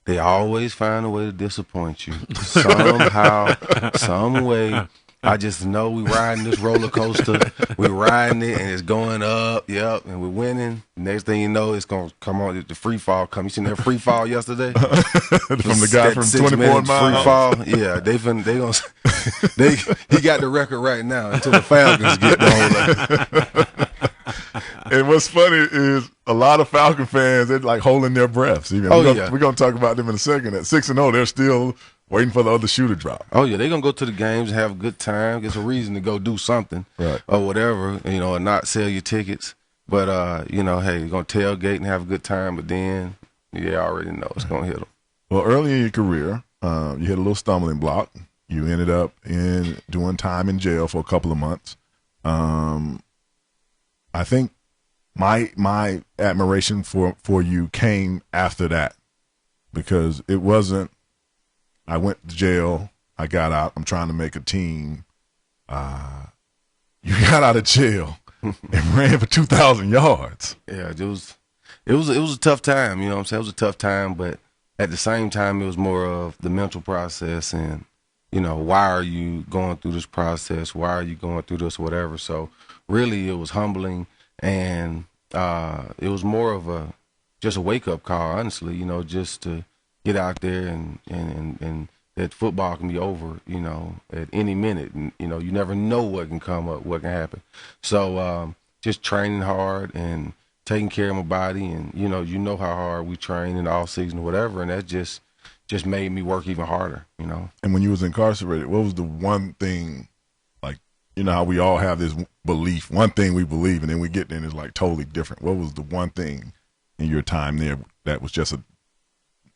they always find a way to disappoint you somehow, some way. I just know we riding this roller coaster. We're riding it, and it's going up, and we're winning. Next thing you know, it's going to come on, the free fall come. You seen that free fall yesterday? From the guy from 24 miles? Free fall, yeah. He got the record right now until the Falcons get the whole And what's funny is a lot of Falcon fans, they're like holding their breaths. We're going to talk about them in a second. At 6-0, they're still waiting for the other shoe to drop. Oh, yeah, they're going to go to the games and have a good time. It's a reason to go do something or whatever, and not sell your tickets. But, hey, you're going to tailgate and have a good time, but then you already know it's going to hit them. Well, early in your career, you hit a little stumbling block. You ended up doing time in jail for a couple of months. I think my admiration for you came after that, because it wasn't, I went to jail, I got out, I'm trying to make a team. You got out of jail and ran for 2,000 yards. Yeah, it was a tough time, you know what I'm saying? It was a tough time, but at the same time, it was more of the mental process and, why are you going through this process? Why are you going through this, whatever? So really it was humbling, and it was more of just a wake-up call, honestly, just to get out there and that football can be over, at any minute. And, you never know what can come up, what can happen. So just training hard and taking care of my body, and, you know how hard we train in the off season or whatever, and that just made me work even harder, And when you was incarcerated, what was the one thing, like, how we all have this belief, one thing we believe, and then we get there and it's like totally different. What was the one thing in your time there that was just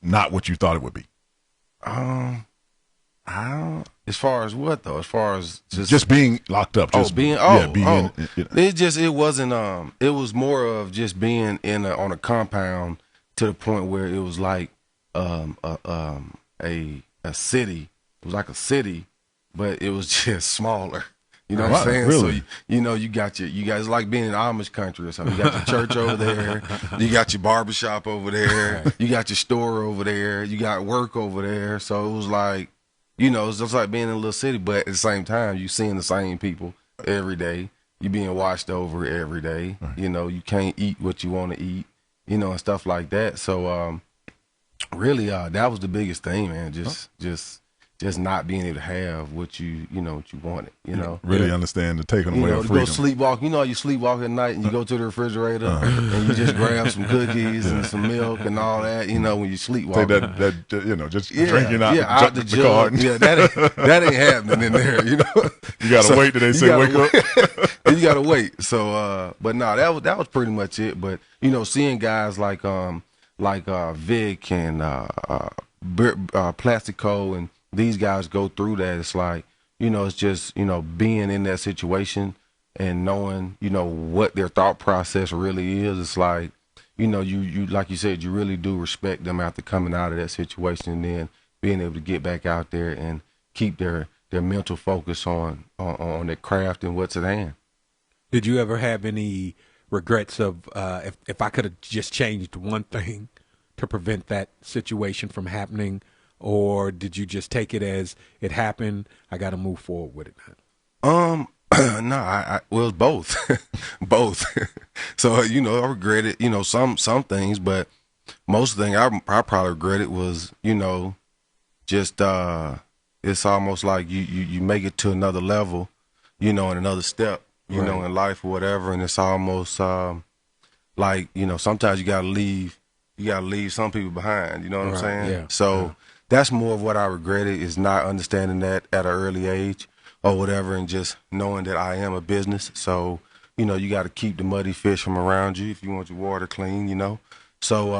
not what you thought it would be? As far as what though? As far as just being locked up. It wasn't. It was more of just being on a compound to the point where it was like a city. It was like a city, but it was just smaller. You know what I'm saying? Really? So you got you guys like being in Amish country or something. You got your church over there, you got your barbershop over there, you got your store over there, you got work over there. So it was like, it's just like being in a little city, but at the same time, you seeing the same people every day. You being watched over every day. Right. You can't eat what you want to eat, and stuff like that. So really, that was the biggest thing, man. Just not being able to have what you wanted, Really understand the taking away of to freedom. go sleepwalk. You sleepwalk at night and you go to the refrigerator and you just grab some cookies and some milk and all that. When you sleepwalk. Take just drinking out the jug. Yeah, that ain't happening in there. You gotta wait till they say wake up. You gotta wait. So, but no, that was pretty much it. But seeing guys like Vic and Plastico and these guys go through that, it's like, it's just, being in that situation and knowing, what their thought process really is. It's like, you like you said, you really do respect them after coming out of that situation and then being able to get back out there and keep their mental focus on their craft and what's at hand. Did you ever have any regrets of if I could have just changed one thing to prevent that situation from happening? Or did you just take it as it happened? I got to move forward with it now. No, it was both, both. So I regretted some things, but most of the thing I probably regretted was just it's almost like you make it to another level, and another step, right, in life or whatever, and it's almost like sometimes you gotta leave some people behind. You know what I'm saying? Yeah. So. That's more of what I regretted, is not understanding that at an early age or whatever, and just knowing that I am a business. So, you got to keep the muddy fish from around you if you want your water clean, So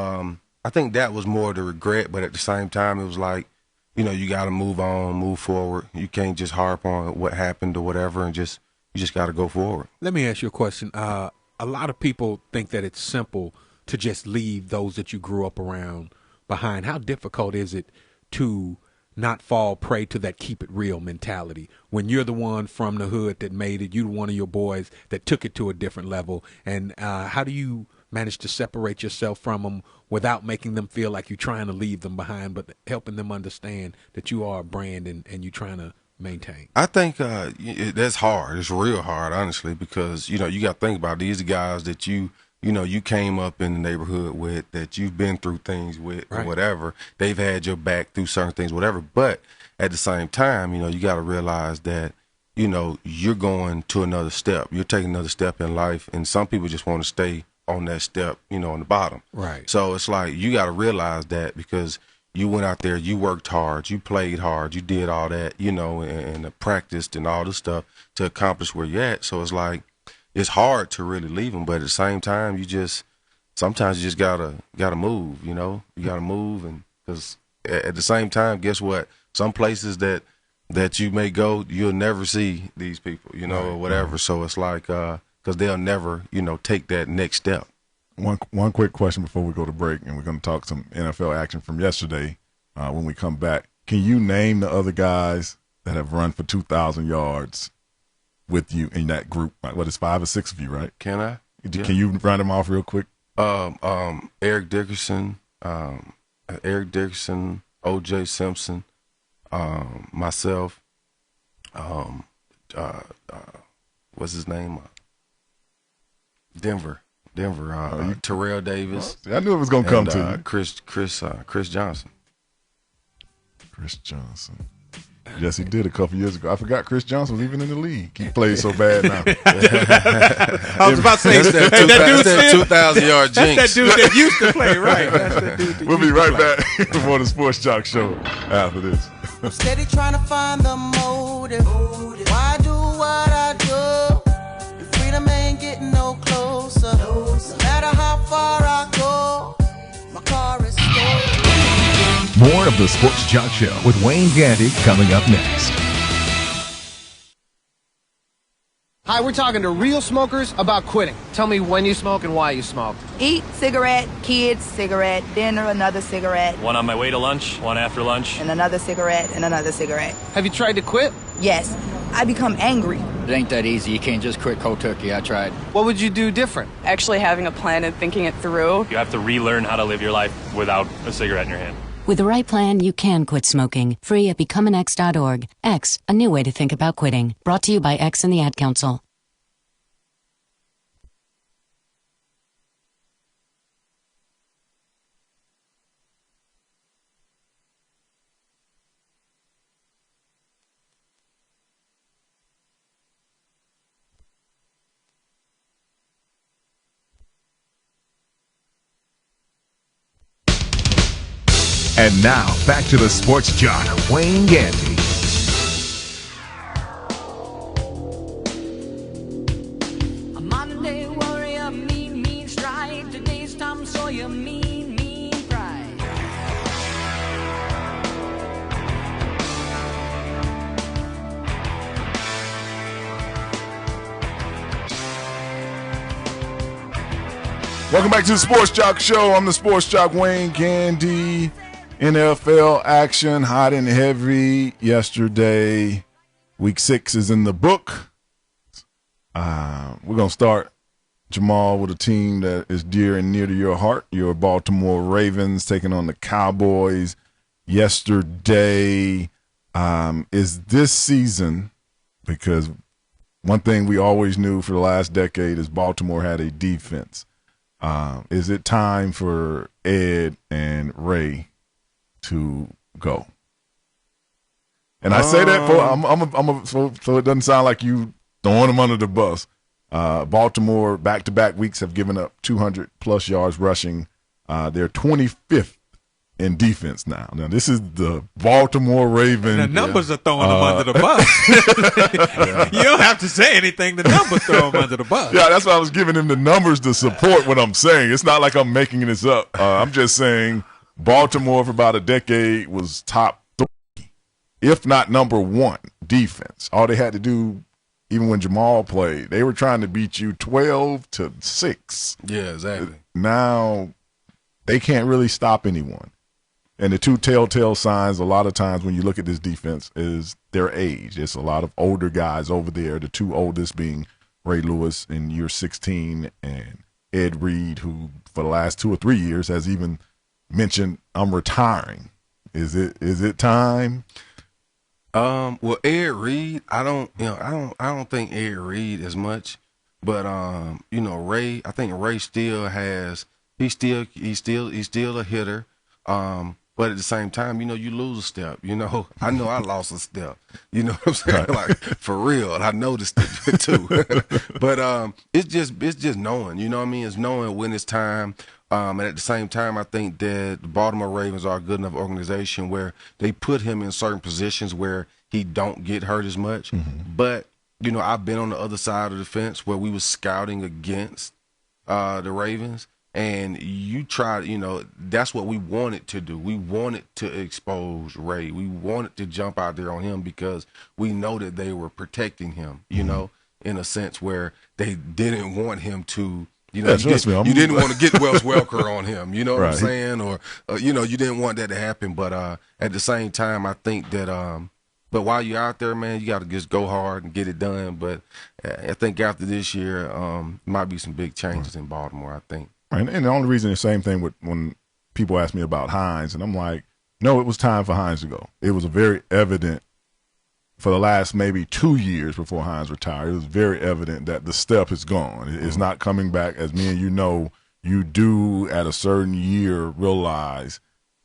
I think that was more the regret, but at the same time, it was like, you got to move on, move forward. You can't just harp on what happened or whatever, and you just got to go forward. Let me ask you a question. A lot of people think that it's simple to just leave those that you grew up around behind. How difficult is it to not fall prey to that keep it real mentality when you're the one from the hood that made it, you're one of your boys that took it to a different level? And how do you manage to separate yourself from them without making them feel like you're trying to leave them behind, but helping them understand that you are a brand and you're trying to maintain? I think that's hard. It's real hard, honestly, because you got to think about it. These are guys that you came up in the neighborhood with, that you've been through things with, right, or whatever. They've had your back through certain things, whatever. But at the same time, you got to realize that, you're going to another step. You're taking another step in life, and some people just want to stay on that step, on the bottom. Right. So it's like you got to realize that, because you went out there, you worked hard, you played hard, you did all that, and practiced and all this stuff to accomplish where you're at. So it's like, it's hard to really leave them, but at the same time, sometimes you just gotta move. You gotta move, and because at the same time, guess what? Some places that you may go, you'll never see these people, right, or whatever. Right. So it's like because they'll never, take that next step. One quick question before we go to break, and we're going to talk some NFL action from yesterday when we come back. Can you name the other guys that have run for 2,000 yards with you in that group? What is 5 or 6 of you, right? Can I? Yeah. Can you run them off real quick? Eric Dickerson, O.J. Simpson, myself, what's his name? Denver, Terrell Davis. I knew it was going to come to you. Chris Johnson. Chris Johnson. Yes, he did a couple years ago. I forgot Chris Johnson was even in the league. He played so bad now. I was about to say, that 2,000-yard jinx. That's that dude that used to play, right? That's that dude that we'll be right back for the Sports Jock Show after this. I'm steady trying to find the motive. Why do what I do? Your freedom ain't getting no closer. No matter how far I go, my car is stolen. More of the Sports Jock Show with Wayne Gandy coming up next. Hi, we're talking to real smokers about quitting. Tell me when you smoke and why you smoke. Eat, cigarette, kids, cigarette, dinner, another cigarette. One on my way to lunch, one after lunch. And another cigarette, and another cigarette. Have you tried to quit? Yes. I become angry. It ain't that easy. You can't just quit cold turkey. I tried. What would you do different? Actually having a plan and thinking it through. You have to relearn how to live your life without a cigarette in your hand. With the right plan, you can quit smoking. Free at becomeanx.org. X, a new way to think about quitting. Brought to you by X and the Ad Council. And now, back to the Sports Jock, Wayne Gandy. A Monday warrior, mean strike. Today's Tom Sawyer, mean pride. Welcome back to the Sports Jock Show. I'm the Sports Jock, Wayne Gandy. NFL action, hot and heavy yesterday. Week 6 is in the book. We're going to start, Jamal, with a team that is dear and near to your heart. Your Baltimore Ravens taking on the Cowboys yesterday. Is this season, because one thing we always knew for the last decade is Baltimore had a defense. Is it time for Ed and Ray to go? And I say that so it doesn't sound like you throwing them under the bus. Baltimore back-to-back weeks have given up 200-plus yards rushing. They're 25th in defense now. Now, this is the Baltimore Ravens. The numbers are throwing them under the bus. You don't have to say anything. The numbers throw them under the bus. Yeah, that's why I was giving him the numbers to support what I'm saying. It's not like I'm making this up. I'm just saying Baltimore for about a decade was top 3, if not number 1 defense. All they had to do, even when Jamal played, they were trying to beat you 12-6. Yeah, exactly. Now they can't really stop anyone. And the two telltale signs a lot of times when you look at this defense is their age. It's a lot of older guys over there, the two oldest being Ray Lewis in year 16 and Ed Reed, who for the last 2 or 3 years has even mentioned, I'm retiring. Is it time? Well, Ed Reed, I don't think Ed Reed as much, but Ray, I think Ray still has, he's still a hitter. But at the same time, you lose a step. I know I lost a step. You know what I'm saying? Right. Like, for real. I noticed it too. But it's just knowing. You know what I mean? It's knowing when it's time. And at the same time, I think that the Baltimore Ravens are a good enough organization where they put him in certain positions where he don't get hurt as much. Mm-hmm. But I've been on the other side of the fence where we was scouting against the Ravens. And you tried, that's what we wanted to do. We wanted to expose Ray. We wanted to jump out there on him because we know that they were protecting him, in a sense where they didn't want him to, you didn't want to get Wes Welker on him, you know what I'm saying? Or, you didn't want that to happen. But at the same time, I think that but while you're out there, man, you got to just go hard and get it done. But I think after this year, might be some big changes in Baltimore, I think. And the only reason the same thing with when people ask me about Hines, and I'm like, no, it was time for Hines to go. It was very evident for the last maybe 2 years before Hines retired. It was very evident that the step is gone. It's not coming back. As me and you do at a certain year realize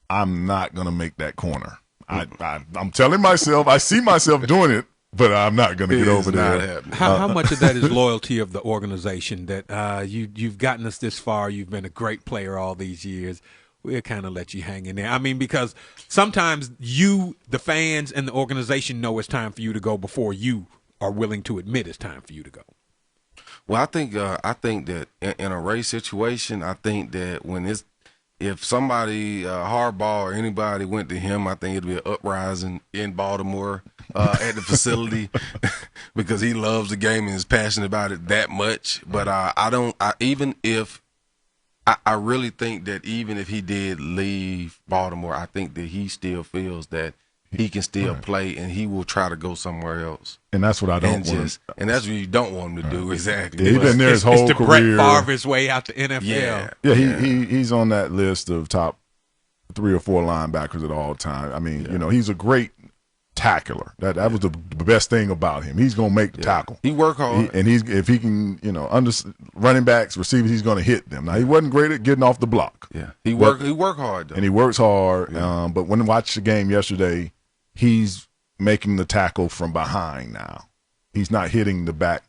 I'm not going to make that corner. I'm telling myself, I see myself doing it, but I'm not going to get over there. How much of that is loyalty of the organization that you've gotten us this far? You've been a great player all these years. We'll kind of let you hang in there. I mean, because sometimes the fans, and the organization know it's time for you to go before you are willing to admit it's time for you to go. Well, I think that in a race situation, I think that if somebody, Harbaugh or anybody went to him, I think it'd be an uprising in Baltimore at the facility because he loves the game and is passionate about it that much. But I really think that even if he did leave Baltimore, I think that he still feels that he can still play, and he will try to go somewhere else. And that's what I don't want. And that's what you don't want him to do, exactly. Yeah, he's been there his whole it's the career. Brett Favre's way out the NFL. Yeah, he's on that list of top 3 or 4 linebackers at all time. I mean, you know, he's a great tackler. That was the best thing about him. He's going to make the tackle. He work hard. If he can, you know, running backs, receivers, he's going to hit them. Now, he wasn't great at getting off the block. Yeah, he work hard, though. And he works hard. Yeah. But when I watched the game yesterday, he's making the tackle from behind now. He's not hitting the back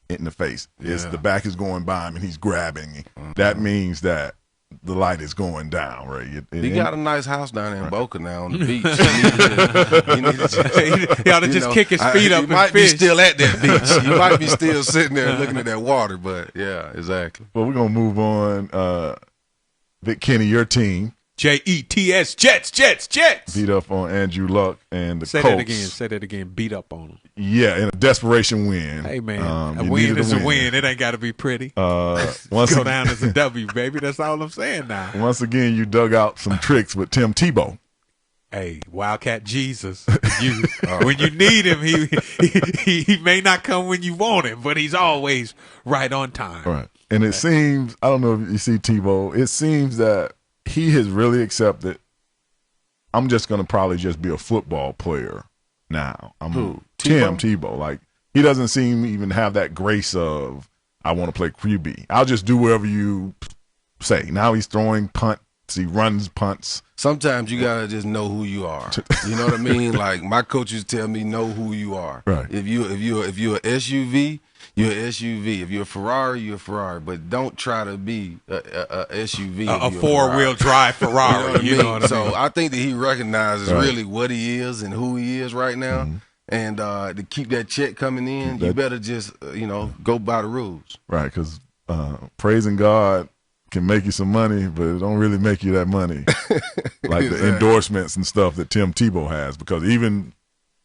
in the face. It's the back is going by him, and he's grabbing. That means that the light is going down, right? He got a nice house down there in Boca now on the beach. He ought to just kick his feet up and might fish. be still at that beach. You might be still sitting there looking at that water, but yeah, exactly. Well, we're going to move on. Vic Kenny, your team. Jets, Jets. Beat up on Andrew Luck and the Colts. Say that again. Beat up on him. Yeah, in a desperation win. Hey, man, a win is a win. It ain't got to be pretty. Go down as a W, baby. That's all I'm saying now. Once again, you dug out some tricks with Tim Tebow. Hey, Wildcat Jesus. When you need him, he may not come when you want him, but he's always right on time. Right. And it seems, I don't know if you see Tebow, it seems that he has really accepted, I'm just going to probably just be a football player now. Tim Tebow. Like, he doesn't seem to even have that grace of, I want to play QB. I'll just do whatever you say. Now he's throwing punts. He runs punts. Sometimes you got to just know who you are. You know what I mean? Like, my coaches tell me, know who you are. Right. If you're an SUV, you're an SUV. If you're a Ferrari, you're a Ferrari. But don't try to be a SUV. A 4-wheel drive Ferrari. You know what I mean? So I think that he recognizes really what he is and who he is right now. Mm-hmm. And to keep that check coming in, you better just, go by the rules. Right, because praising God can make you some money, but it don't really make you that money. Like the endorsements and stuff that Tim Tebow has, because even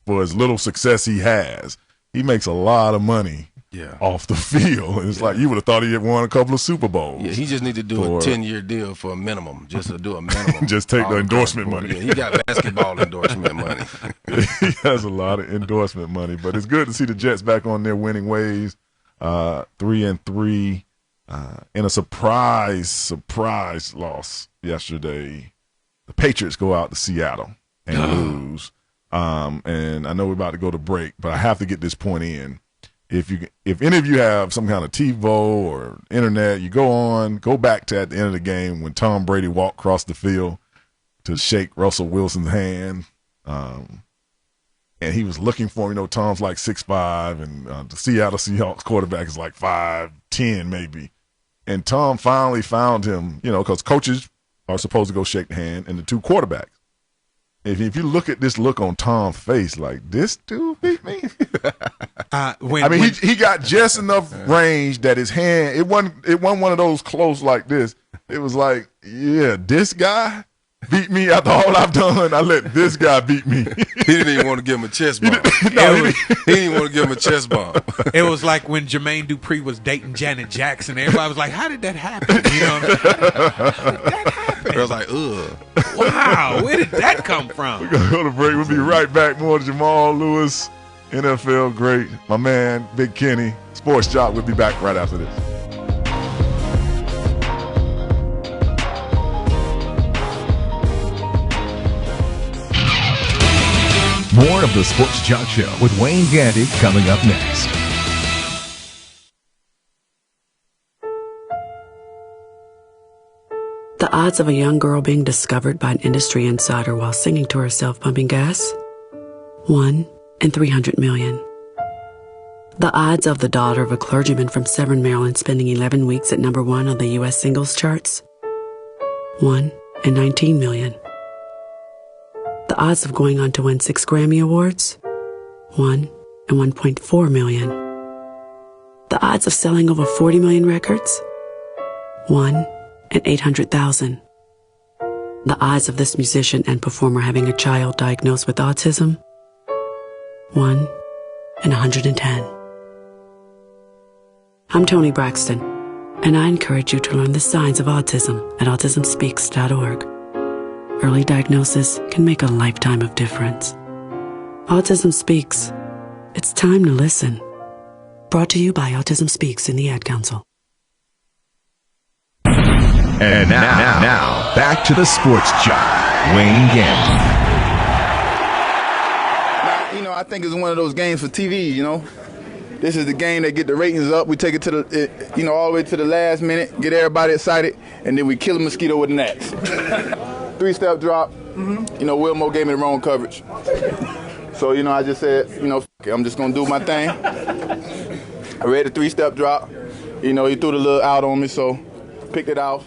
for as little success he has, he makes a lot of money off the field. And it's like you would have thought he had won a couple of Super Bowls. Yeah, he just need to do a 10-year deal for a minimum, just to do a minimum. Just take the endorsement money. Yeah, he got basketball endorsement money. He has a lot of endorsement money, but it's good to see the Jets back on their winning ways, 3-3. In a surprise loss yesterday, the Patriots go out to Seattle and lose. And I know we're about to go to break, but I have to get this point in. If any of you have some kind of TiVo or internet, you go back to at the end of the game when Tom Brady walked across the field to shake Russell Wilson's hand. And he was looking for him. Tom's like 6'5", and the Seattle Seahawks quarterback is like 5'10", maybe. And Tom finally found him, because coaches are supposed to go shake the hand, and the two quarterbacks. If you look at this look on Tom's face, like, this dude beat me? He got just enough range that his hand, it wasn't one of those close like this. It was like, yeah, this guy beat me after all I've done. I let this guy beat me. He didn't even want to give him a chest bump. He didn't want to give him a chest bump. It was like when Jermaine Dupri was dating Janet Jackson. Everybody was like, how did that happen? How did that happen? I was like, ugh. Wow, where did that come from? We're going to go to break. We'll be right back. More Jamal Lewis, NFL great. My man, Big Kenny, Sports Jock. We'll be back right after this. More of the Sports Jock Show with Wayne Gandy coming up next. The odds of a young girl being discovered by an industry insider while singing to herself pumping gas? 1 in 300 million. The odds of the daughter of a clergyman from Severn, Maryland spending 11 weeks at number 1 on the U.S. singles charts? 1 in 19 million. The odds of going on to win 6 Grammy Awards? 1 in 1.4 million. The odds of selling over 40 million records? 1 in 800,000. The odds of this musician and performer having a child diagnosed with autism? 1 in 110. I'm Toni Braxton, and I encourage you to learn the signs of autism at autismspeaks.org. Early diagnosis can make a lifetime of difference. Autism Speaks. It's time to listen. Brought to you by Autism Speaks and the Ad Council. And now, back to the Sports Jock, Wayne Gandy. Now, I think it's one of those games for TV, This is the game that get the ratings up. We take it to the, all the way to the last minute, get everybody excited, and then we kill a mosquito with an axe. 3-step drop. Wilmo gave me the wrong coverage. So, I just said, I'm just going to do my thing. I read the 3-step drop. He threw the little out on me, so picked it off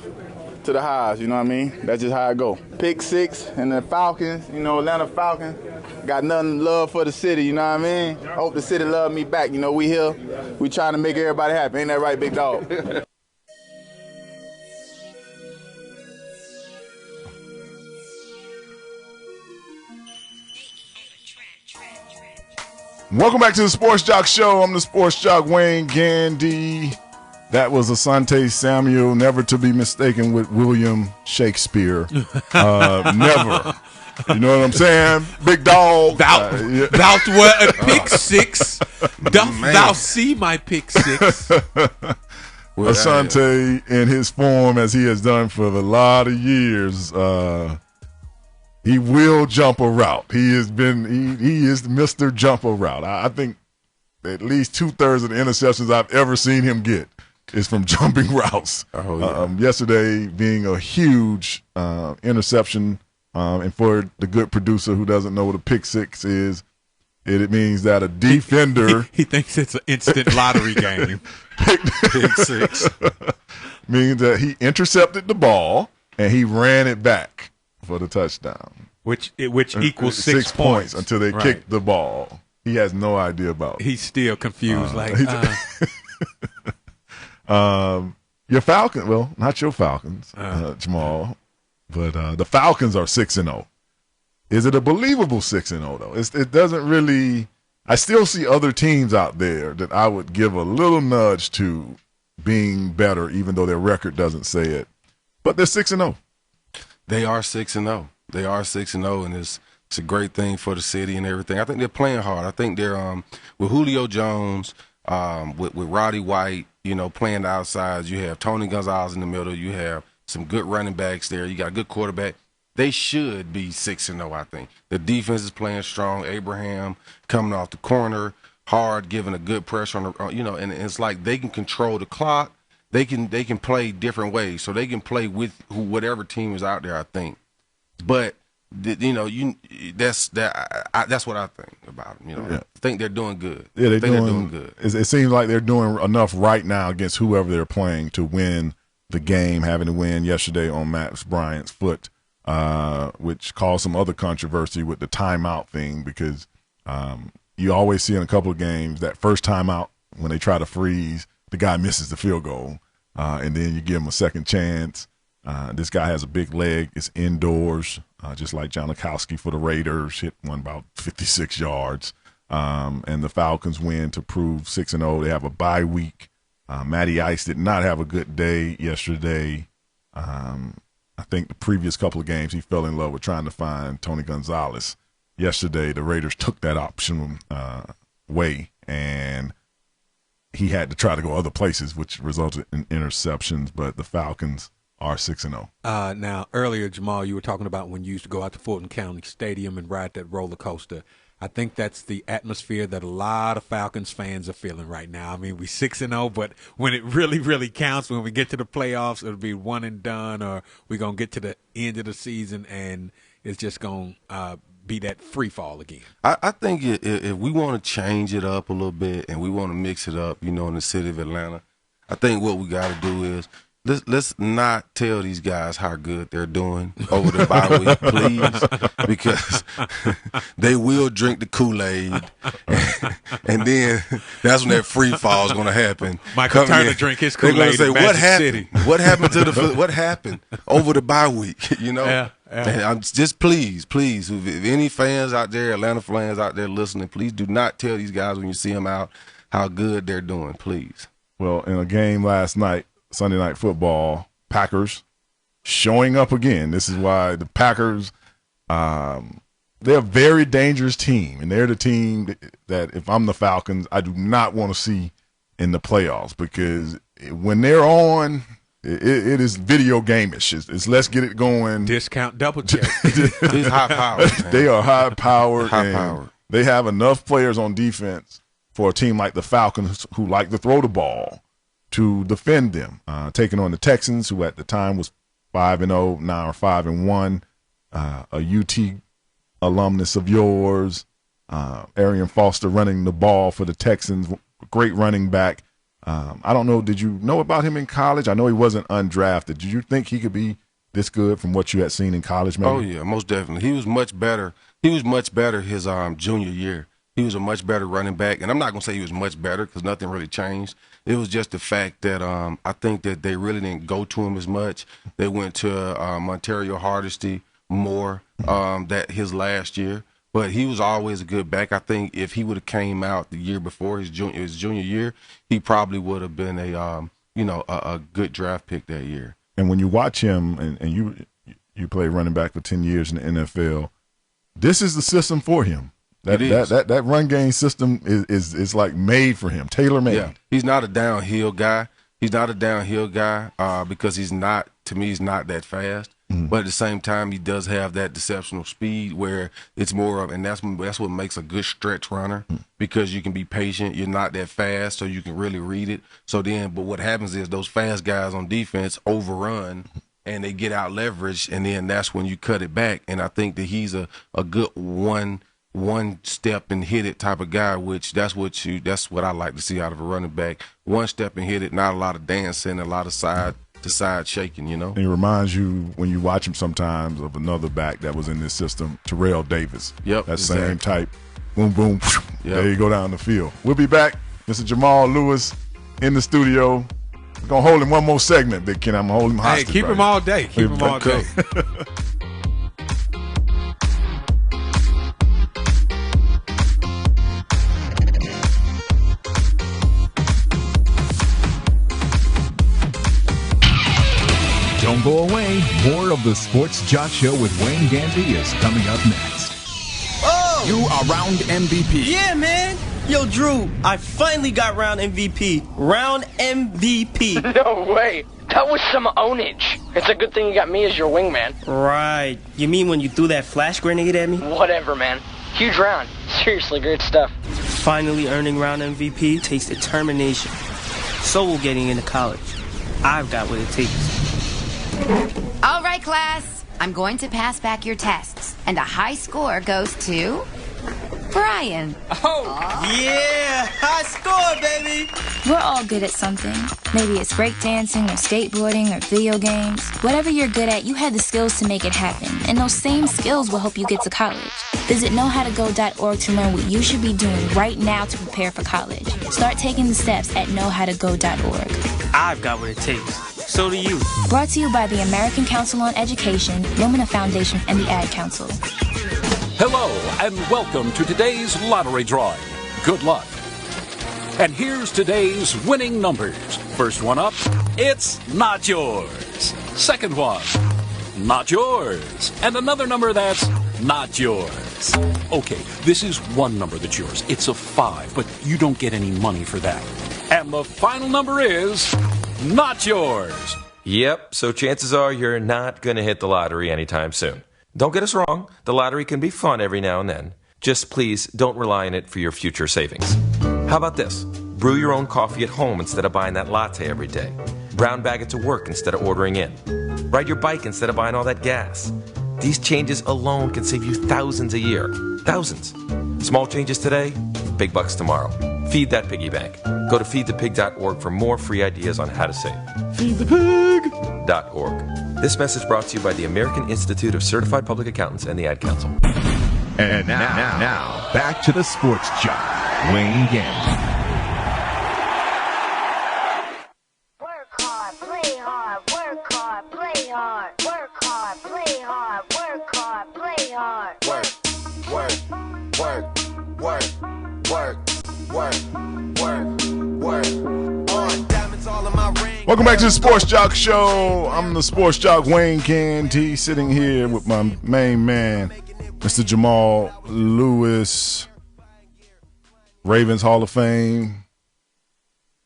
to the highs, you know what I mean? That's just how I go. Pick 6, and the Falcons, Atlanta Falcons, got nothing love for the city, you know what I mean? I hope the city love me back. We here, we trying to make everybody happy. Ain't that right, big dog? Welcome back to the Sports Jock Show. I'm the Sports Jock, Wayne Gandy. That was Asante Samuel, never to be mistaken with William Shakespeare. Never. You know what I'm saying? Big dog. Thou were a pick 6. Doth thou see my pick 6? Asante, in his form as he has done for a lot of years, he will jump a route. He is Mr. Jump a route. I think at least 2/3 of the interceptions I've ever seen him get is from jumping routes. Oh, yeah. Yesterday being a huge interception, and for the good producer who doesn't know what a pick 6 is, it means that a defender he thinks it's an instant lottery game. Pick 6 means that he intercepted the ball and he ran it back for the touchdown, which equals 6 points until they kicked the ball. He has no idea about it. He's still confused. Your Falcons, well, not your Falcons, Jamal, but the Falcons are 6-0. Is it a believable 6-0 though? It doesn't really. I still see other teams out there that I would give a little nudge to being better, even though their record doesn't say it. But they're 6-0. They are 6-0. They are 6-0, and it's a great thing for the city and everything. I think they're playing hard. I think they're with Julio Jones, with Roddy White, playing the outsides. You have Tony Gonzalez in the middle. You have some good running backs there. You got a good quarterback. They should be 6-0, I think. The defense is playing strong. Abraham coming off the corner, hard, giving a good pressure on the, and it's like they can control the clock. They can play different ways, so they can play with whatever team is out there, I think. But that's what I think about them. I think they're doing good. Yeah, they're doing good. It seems like they're doing enough right now against whoever they're playing to win the game. Having to win yesterday on Matt Bryant's foot, which caused some other controversy with the timeout thing, because you always see in a couple of games that first timeout when they try to freeze, the guy misses the field goal, and then you give him a second chance. This guy has a big leg. It's indoors, just like Janikowski for the Raiders, hit one about 56 yards. And the Falcons win to prove 6-0. They have a bye week. Matty Ice did not have a good day yesterday. I think the previous couple of games he fell in love with trying to find Tony Gonzalez. Yesterday, the Raiders took that option away, and he had to try to go other places, which resulted in interceptions. But the Falcons are 6-0. Now, earlier, Jamal, you were talking about when you used to go out to Fulton County Stadium and ride that roller coaster. I think that's the atmosphere that a lot of Falcons fans are feeling right now. I mean, we're 6-0, but when it really, really counts, when we get to the playoffs, it'll be one and done, or we're going to get to the end of the season and it's just going to be that free fall again. I think if we want to change it up a little bit and we want to mix it up, in the city of Atlanta, I think what we got to do is let's not tell these guys how good they're doing over the bye week, please, because they will drink the Kool-Aid, and then that's when that free fall is going to happen. Michael Turner drink his Kool-Aid. They're going to say, "What happened? What happened to what happened over the bye week?" Yeah. And I'm just please, if any fans out there, Atlanta fans out there listening, please do not tell these guys when you see them out how good they're doing, please. Well, in a game last night, Sunday Night Football, Packers showing up again. This is why the Packers they're a very dangerous team, and they're the team that if I'm the Falcons, I do not want to see in the playoffs, because when they're on, it is video game-ish. It's let's get it going. Discount double check. It's high-powered. They are high-powered. They have enough players on defense for a team like the Falcons who like to throw the ball to defend them. Taking on the Texans, who at the time was 5-0, now are 5-1. A UT alumnus of yours, Arian Foster running the ball for the Texans. Great running back. I don't know, did you know about him in college? I know he wasn't undrafted. Did you think he could be this good from what you had seen in college, maybe? Oh, yeah, most definitely. He was much better. He was much better his junior year. He was a much better running back. And I'm not going to say he was much better because nothing really changed. It was just the fact that I think that they really didn't go to him as much. They went to Montario Hardesty more that his last year. But he was always a good back. I think if he would have came out the year before his junior year, he probably would have been a good draft pick that year. And when you watch him, and you play running back for 10 years in the NFL, this is the system for him. That run game system is like made for him, tailor-made. Yeah, he's not a downhill guy. He's not a downhill guy because he's not that fast. But at the same time, he does have that deceptional speed where it's more of, and that's what makes a good stretch runner, because you can be patient. You're not that fast, so you can really read it. But what happens is those fast guys on defense overrun, and they get out leveraged, and then that's when you cut it back. And I think that he's a good one step and hit it type of guy, which that's what I like to see out of a running back. One step and hit it, not a lot of dancing, a lot of side to side shaking, And it reminds you, when you watch him sometimes, of another back that was in this system, Terrell Davis. Yep, that exactly. Same type. Boom, boom. Yep. There you go down the field. We'll be back. Mr. Jamal Lewis in the studio. We're going to hold him one more segment, Big Ken. I'm going to hold him hostage. Hey, keep him all day. Keep him all day. Don't go away. More of the Sports Jock Show with Wayne Gandy is coming up next. Oh! You are round MVP. Yeah, man. Yo, Drew, I finally got round MVP. Round MVP. No way. That was some ownage. It's a good thing you got me as your wingman. Right. You mean when you threw that flash grenade at me? Whatever, man. Huge round. Seriously, great stuff. Finally earning round MVP takes determination. So will getting into college. I've got what it takes. All right, class. I'm going to pass back your tests. And a high score goes to Brian. Oh, yeah. High score, baby. We're all good at something. Maybe it's breakdancing or skateboarding or video games. Whatever you're good at, you have the skills to make it happen. And those same skills will help you get to college. Visit knowhowtogo.org to learn what you should be doing right now to prepare for college. Start taking the steps at knowhowtogo.org. I've got what it takes. So do you. Brought to you by the American Council on Education, Lumina Foundation, and the Ad Council. Hello, and welcome to today's lottery drawing. Good luck. And here's today's winning numbers. First one up, it's not yours. Second one, not yours. And another number that's not yours. Okay, this is one number that's yours. It's a 5, but you don't get any money for that. And the final number is not yours. Yep, so chances are you're not going to hit the lottery anytime soon. Don't get us wrong, the lottery can be fun every now and then. Just please don't rely on it for your future savings. How about this? Brew your own coffee at home instead of buying that latte every day. Brown bag it to work instead of ordering in. Ride your bike instead of buying all that gas. These changes alone can save you thousands a year. Thousands. Small changes today, big bucks tomorrow. Feed that piggy bank. Go to feedthepig.org for more free ideas on how to save. Feedthepig.org. This message brought to you by the American Institute of Certified Public Accountants and the Ad Council. And now back to the Sports Jock, Wayne Gandy. Work hard, play hard, work hard, play hard, work hard, play hard, work hard, play hard. Welcome back to the Sports Jock Show. I'm the Sports Jock Wayne Gandy, sitting here with my main man, Mr. Jamal Lewis, Ravens Hall of Fame,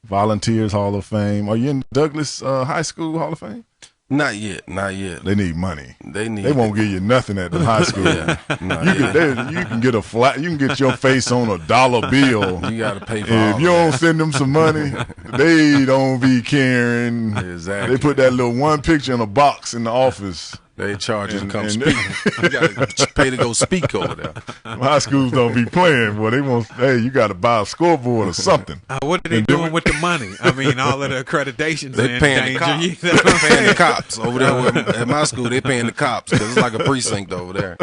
Volunteers Hall of Fame. Are you in Douglas High School Hall of Fame? Not yet. They need money. They won't give you nothing at the high school. You can get a flat. You can get your face on a $1 bill. You got to pay for if you don't send them some money, they don't be caring. Exactly. They put that little one picture in a box in the office. They charge you to come speak. You got to pay to go speak over there. High schools don't be playing. Well, they want. Hey, you got to buy a scoreboard or something. What are they doing with the money? I mean, all of the accreditations. They paying the cops. They're paying the cops over there at my school. They paying the cops because it's like a precinct over there.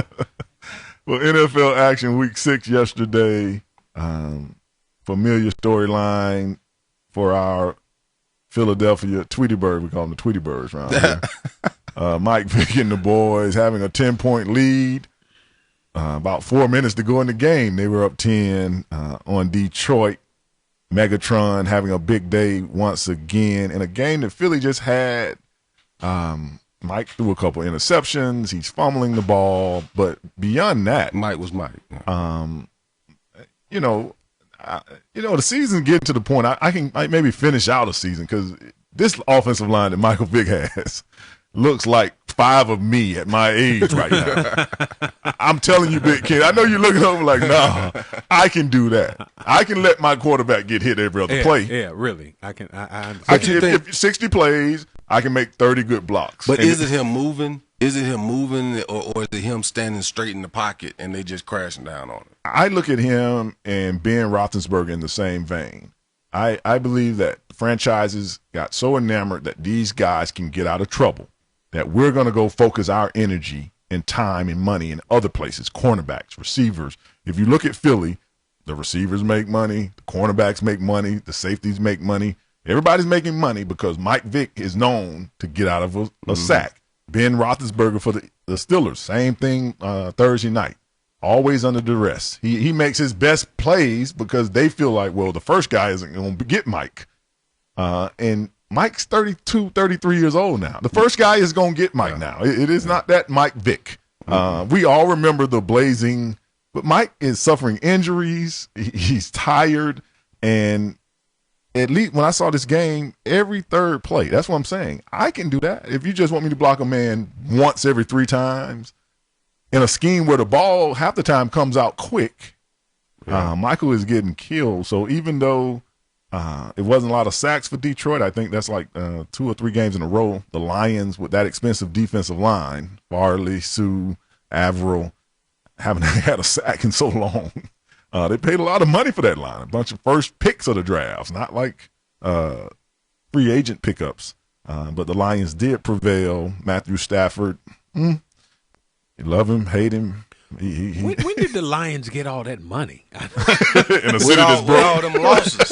Well, NFL action week 6 yesterday. Familiar storyline for our Philadelphia Tweety Bird. We call them the Tweety Birds around here. Mike Vick and the boys having a 10-point lead. About 4 minutes to go in the game. They were up 10 on Detroit. Megatron having a big day once again in a game that Philly just had. Mike threw a couple interceptions. He's fumbling the ball. But beyond that. Mike was Mike. The season's getting to the point. I can maybe finish out a season because this offensive line that Michael Vick has looks like 5 of me at my age right now. I'm telling you, Big Kid. I know you're looking over like, nah, I can do that. I can let my quarterback get hit every other play. Yeah, really. I can. If 60 plays, I can make 30 good blocks. But is it him moving? Is it him moving, or is it him standing straight in the pocket and they just crashing down on it? I look at him and Ben Roethlisberger in the same vein. I believe that franchises got so enamored that these guys can get out of trouble that we're going to go focus our energy and time and money in other places, cornerbacks, receivers. If you look at Philly, the receivers make money, the cornerbacks make money, the safeties make money. Everybody's making money because Mike Vick is known to get out of a sack. Ben Roethlisberger for the Steelers, same thing Thursday night, always under duress. He makes his best plays because they feel like, well, the first guy isn't going to get Mike. And Mike's 32, 33 years old now. The first guy is going to get Mike now. It is not that Mike Vick. We all remember the blazing, but Mike is suffering injuries. He's tired. And at least when I saw this game, every third play, that's what I'm saying. I can do that. If you just want me to block a man once every 3 times in a scheme where the ball half the time comes out quick, Michael is getting killed. So even though it wasn't a lot of sacks for Detroit, I think that's like 2 or 3 games in a row. The Lions, with that expensive defensive line, Farley, Sue, Averill, haven't had a sack in so long. They paid a lot of money for that line, a bunch of first picks of the drafts, not like free agent pickups. But the Lions did prevail. Matthew Stafford, you love him, hate him. When did the Lions get all that money? In a city that's broke. With all them losses.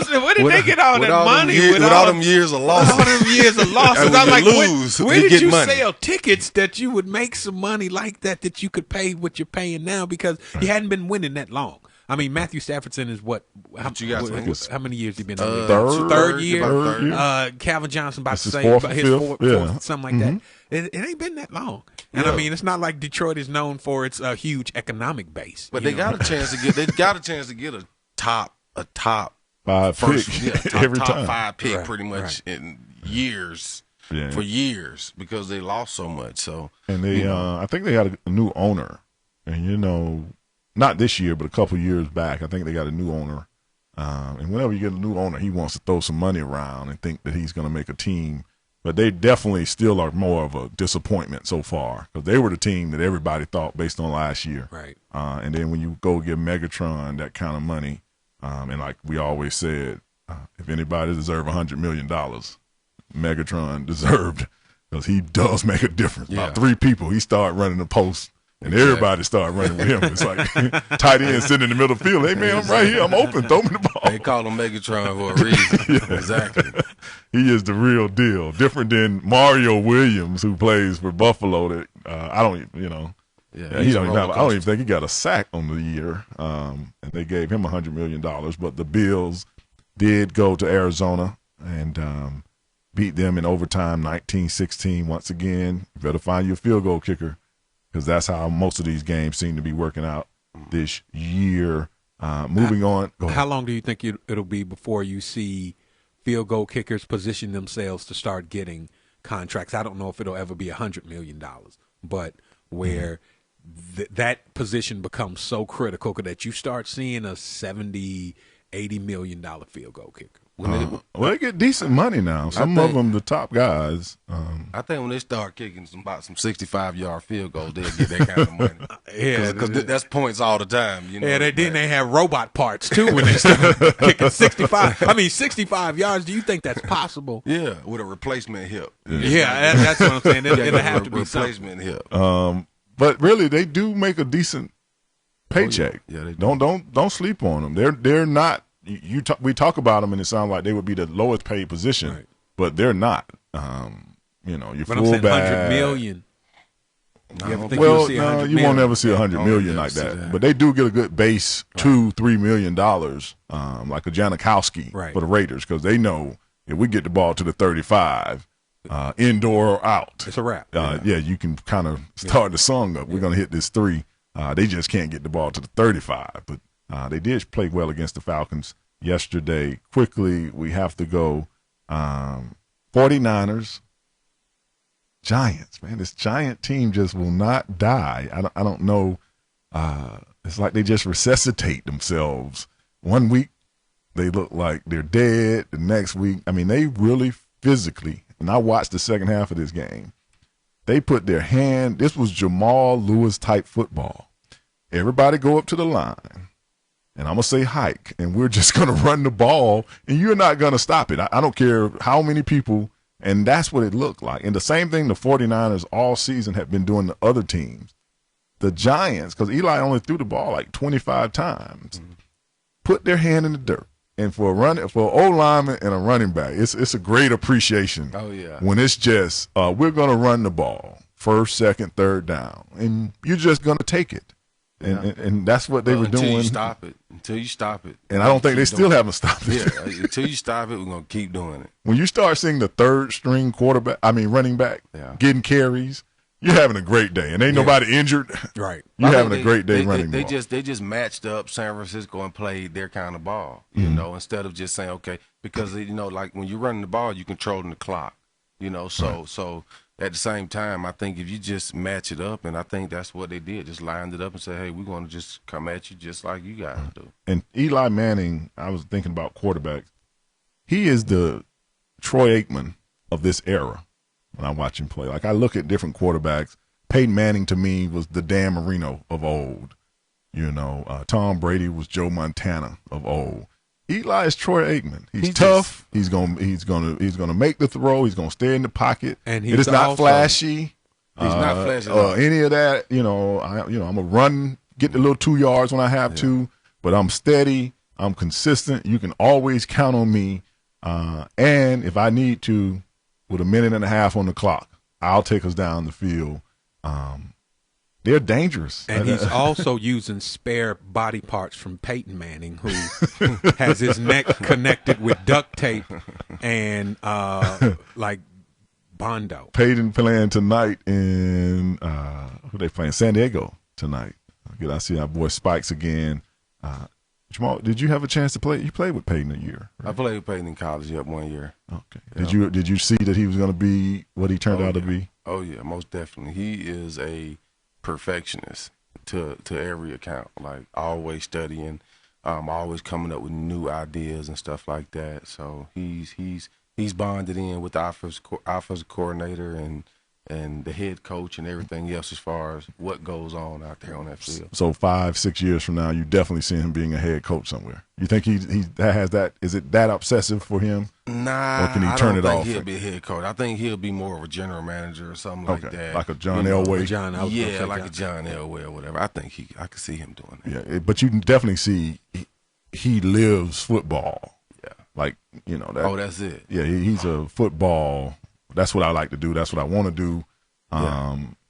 Where did they get all that money? With all them years of losses. All them years of losses. When I'm like, where did you money. sell tickets that you would make some money like that you could pay what you're paying now because you hadn't been winning that long? I mean, Matthew Staffordson is what? How many years he been in the league? Third year. Calvin Johnson about to say his fourth, something like that. It ain't been that long. And I mean, it's not like Detroit is known for its huge economic base. But they got a chance to get. They got a chance to get a top 5 first, pick every top time. 5 pick pretty much in years. Yeah. For years because they lost so much. So and they, I think they had a new owner, and not this year, but a couple years back, I think they got a new owner. And whenever you get a new owner, he wants to throw some money around and think that he's going to make a team. But they definitely still are more of a disappointment so far because they were the team that everybody thought based on last year. Right. And then when you go give Megatron that kind of money, and like we always said, if anybody deserved $100 million, Megatron deserved because he does make a difference. Yeah. About 3 people, he started running the post. And everybody started running with him. It's like tight end sitting in the middle of the field. Hey, man, I'm right here. I'm open. Throw me the ball. They call him Megatron for a reason. Yeah. Exactly. He is the real deal. Different than Mario Williams, who plays for Buffalo. That I don't even think he got a sack on the year. And they gave him $100 million. But the Bills did go to Arizona and beat them in overtime 19-16 once again. You better find your field goal kicker. because that's how most of these games seem to be working out this year. Moving on. How long do you think it'll be before you see field goal kickers position themselves to start getting contracts? I don't know if it'll ever be $100 million, but where that position becomes so critical that you start seeing a $70, $80 million field goal kicker. Well, they get decent money now. Some of them, the top guys. I think when they start kicking about some 65-yard field goals, they'll get that kind of money. Because that's points all the time. You know? Yeah, they have robot parts too when they start kicking 65. I mean, 65 yards. Do you think that's possible? Yeah, with a replacement hip. Yeah, that's what I'm saying. It'll have to be replacement hip. But really, they do make a decent paycheck. Yeah, they do. Don't sleep on them. They're not. We talk about them and it sounds like they would be the lowest paid position, but they're not. Your but I'm saying $100 million. You won't ever see $100 million like that. But they do get a good base, $2-3 million, like a Janikowski for the Raiders, because they know if we get the ball to the 35, indoor or out, it's a wrap. You can kind of start the song up. We're going to hit this 3. They just can't get the ball to the 35, but. They did play well against the Falcons yesterday. Quickly, we have to go 49ers, Giants. Man, this Giant team just will not die. I don't know. It's like they just resuscitate themselves. One week, they look like they're dead. The next week, I mean, they really physically, and I watched the second half of this game, they put their hand. This was Jamal Lewis-type football. Everybody go up to the line. And I'm going to say hike, and we're just going to run the ball, and you're not going to stop it. I don't care how many people, and that's what it looked like. And the same thing the 49ers all season have been doing to other teams. The Giants, because Eli only threw the ball like 25 times, put their hand in the dirt. And for an old lineman and a running back, it's a great appreciation. Oh, yeah. When it's just, we're going to run the ball, first, second, third down, and you're just going to take it. And that's what they were doing. Until you stop it. And I don't think they still haven't stopped it. Yeah, until you stop it, we're going to keep doing it. When you start seeing the third-string running back getting carries, you're having a great day. And ain't nobody injured. Right. You're having a great day running the ball. They just matched up San Francisco and played their kind of ball, you know, instead of just saying, okay, because, like when you're running the ball, you're controlling the clock, so at the same time, I think if you just match it up, and I think that's what they did, just lined it up and said, hey, we're going to just come at you just like you guys do. And Eli Manning, I was thinking about quarterbacks. He is the Troy Aikman of this era when I watch him play. Like, I look at different quarterbacks. Peyton Manning, to me, was the Dan Marino of old. Tom Brady was Joe Montana of old. Eli is Troy Aikman. He's tough. He's gonna make the throw. He's gonna stay in the pocket. And it's not flashy. He's not flashy any of that. I'm gonna run, get the little 2 yards when I have to, but I'm steady. I'm consistent. You can always count on me. And if I need to, with a minute and a half on the clock, I'll take us down the field. They're dangerous. And he's also using spare body parts from Peyton Manning, who has his neck connected with duct tape and like Bondo. Peyton playing tonight in who they playing? San Diego tonight. I see our boy Spikes again. Jamal, did you have a chance to play? You played with Peyton a year. Right? I played with Peyton in college. 1 year. Okay. Yeah. Did you see that he was going to be what he turned out to be? Oh yeah, most definitely. He is a perfectionist to every account, like always studying, always coming up with new ideas and stuff like that. So he's bonded in with the offensive coordinator and the head coach and everything else as far as what goes on out there on that field. So 5-6 years from now, you definitely see him being a head coach somewhere. You think he has that? Is it that obsessive for him? Nah, or can he turn it off? I don't think he'll be a head coach. I think he'll be more of a general manager or something like that. Like a John Elway. Like a John Elway or whatever. I think I could see him doing that. Yeah, but you can definitely see he lives football. Yeah, like that. Oh, that's it. Yeah, he's a football. That's what I like to do. That's what I want to do.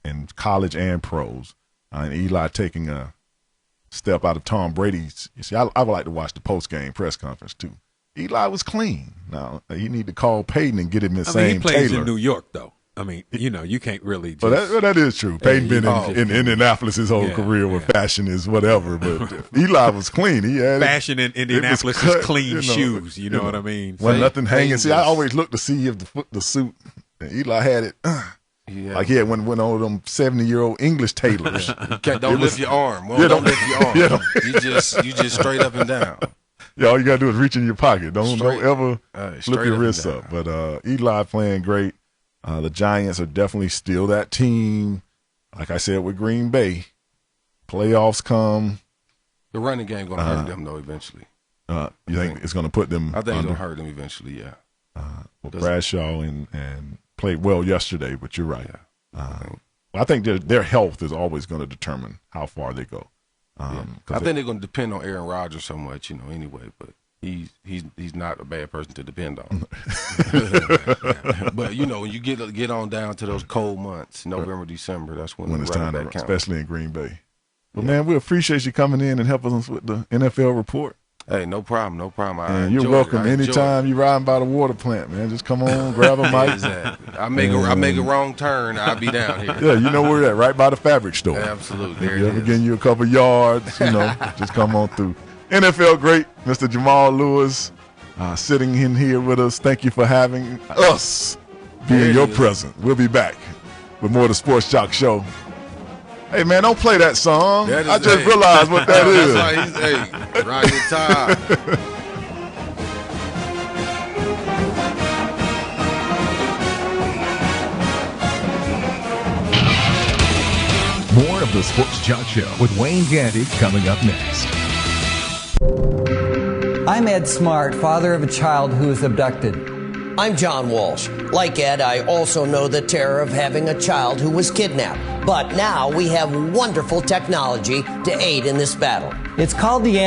In college and pros. And Eli taking a step out of Tom Brady's. You see, I would like to watch the post-game press conference, too. Eli was clean. Now, you need to call Peyton and get him the same he plays Taylor. in New York, though. I mean, you can't really just. Well, that is true. Peyton been in Indianapolis his whole career where fashion is whatever, but Eli was clean. He had fashion in Indianapolis is clean shoes. You know what I mean? When nothing hanging. See, I always look to see if the suit. And Eli had it. Like he had one of them 70-year-old English tailors. Don't lift your arm. Well, don't lift your arm. You just straight up and down. Yeah, all you gotta do is reach in your pocket. Don't ever flip your wrists up. But Eli playing great. The Giants are definitely still that team. Like I said with Green Bay, playoffs come. The running game going to hurt them, though, eventually. You think it's going to put them I think it's going to hurt them eventually, yeah. Bradshaw and played well yesterday, but you're right. I think their health is always going to determine how far they go. I think they're going to depend on Aaron Rodgers so much, anyway, but he's not a bad person to depend on. But when you get on down to those cold months, November, December, that's when it's time to count. especially in Green Bay. But man, we appreciate you coming in and helping us with the NFL report. Hey, no problem. And you're welcome anytime you're riding by the water plant, man. Just come on, grab a mic. Exactly. I make a wrong turn, I'll be down here. Yeah, you know where we're at, right by the fabric store. Absolutely. There ever getting you a couple yards, just come on through. NFL great, Mr. Jamal Lewis, sitting in here with us. Thank you for having us be in your presence. We'll be back with more of the Sports Jock Show. Hey, man, don't play that song. I just realized what that is. That's why he's right your time. More of the Sports Jock Show with Wayne Gandy coming up next. I'm Ed Smart, father of a child who was abducted. I'm John Walsh. Like Ed, I also know the terror of having a child who was kidnapped. But now we have wonderful technology to aid in this battle. It's called the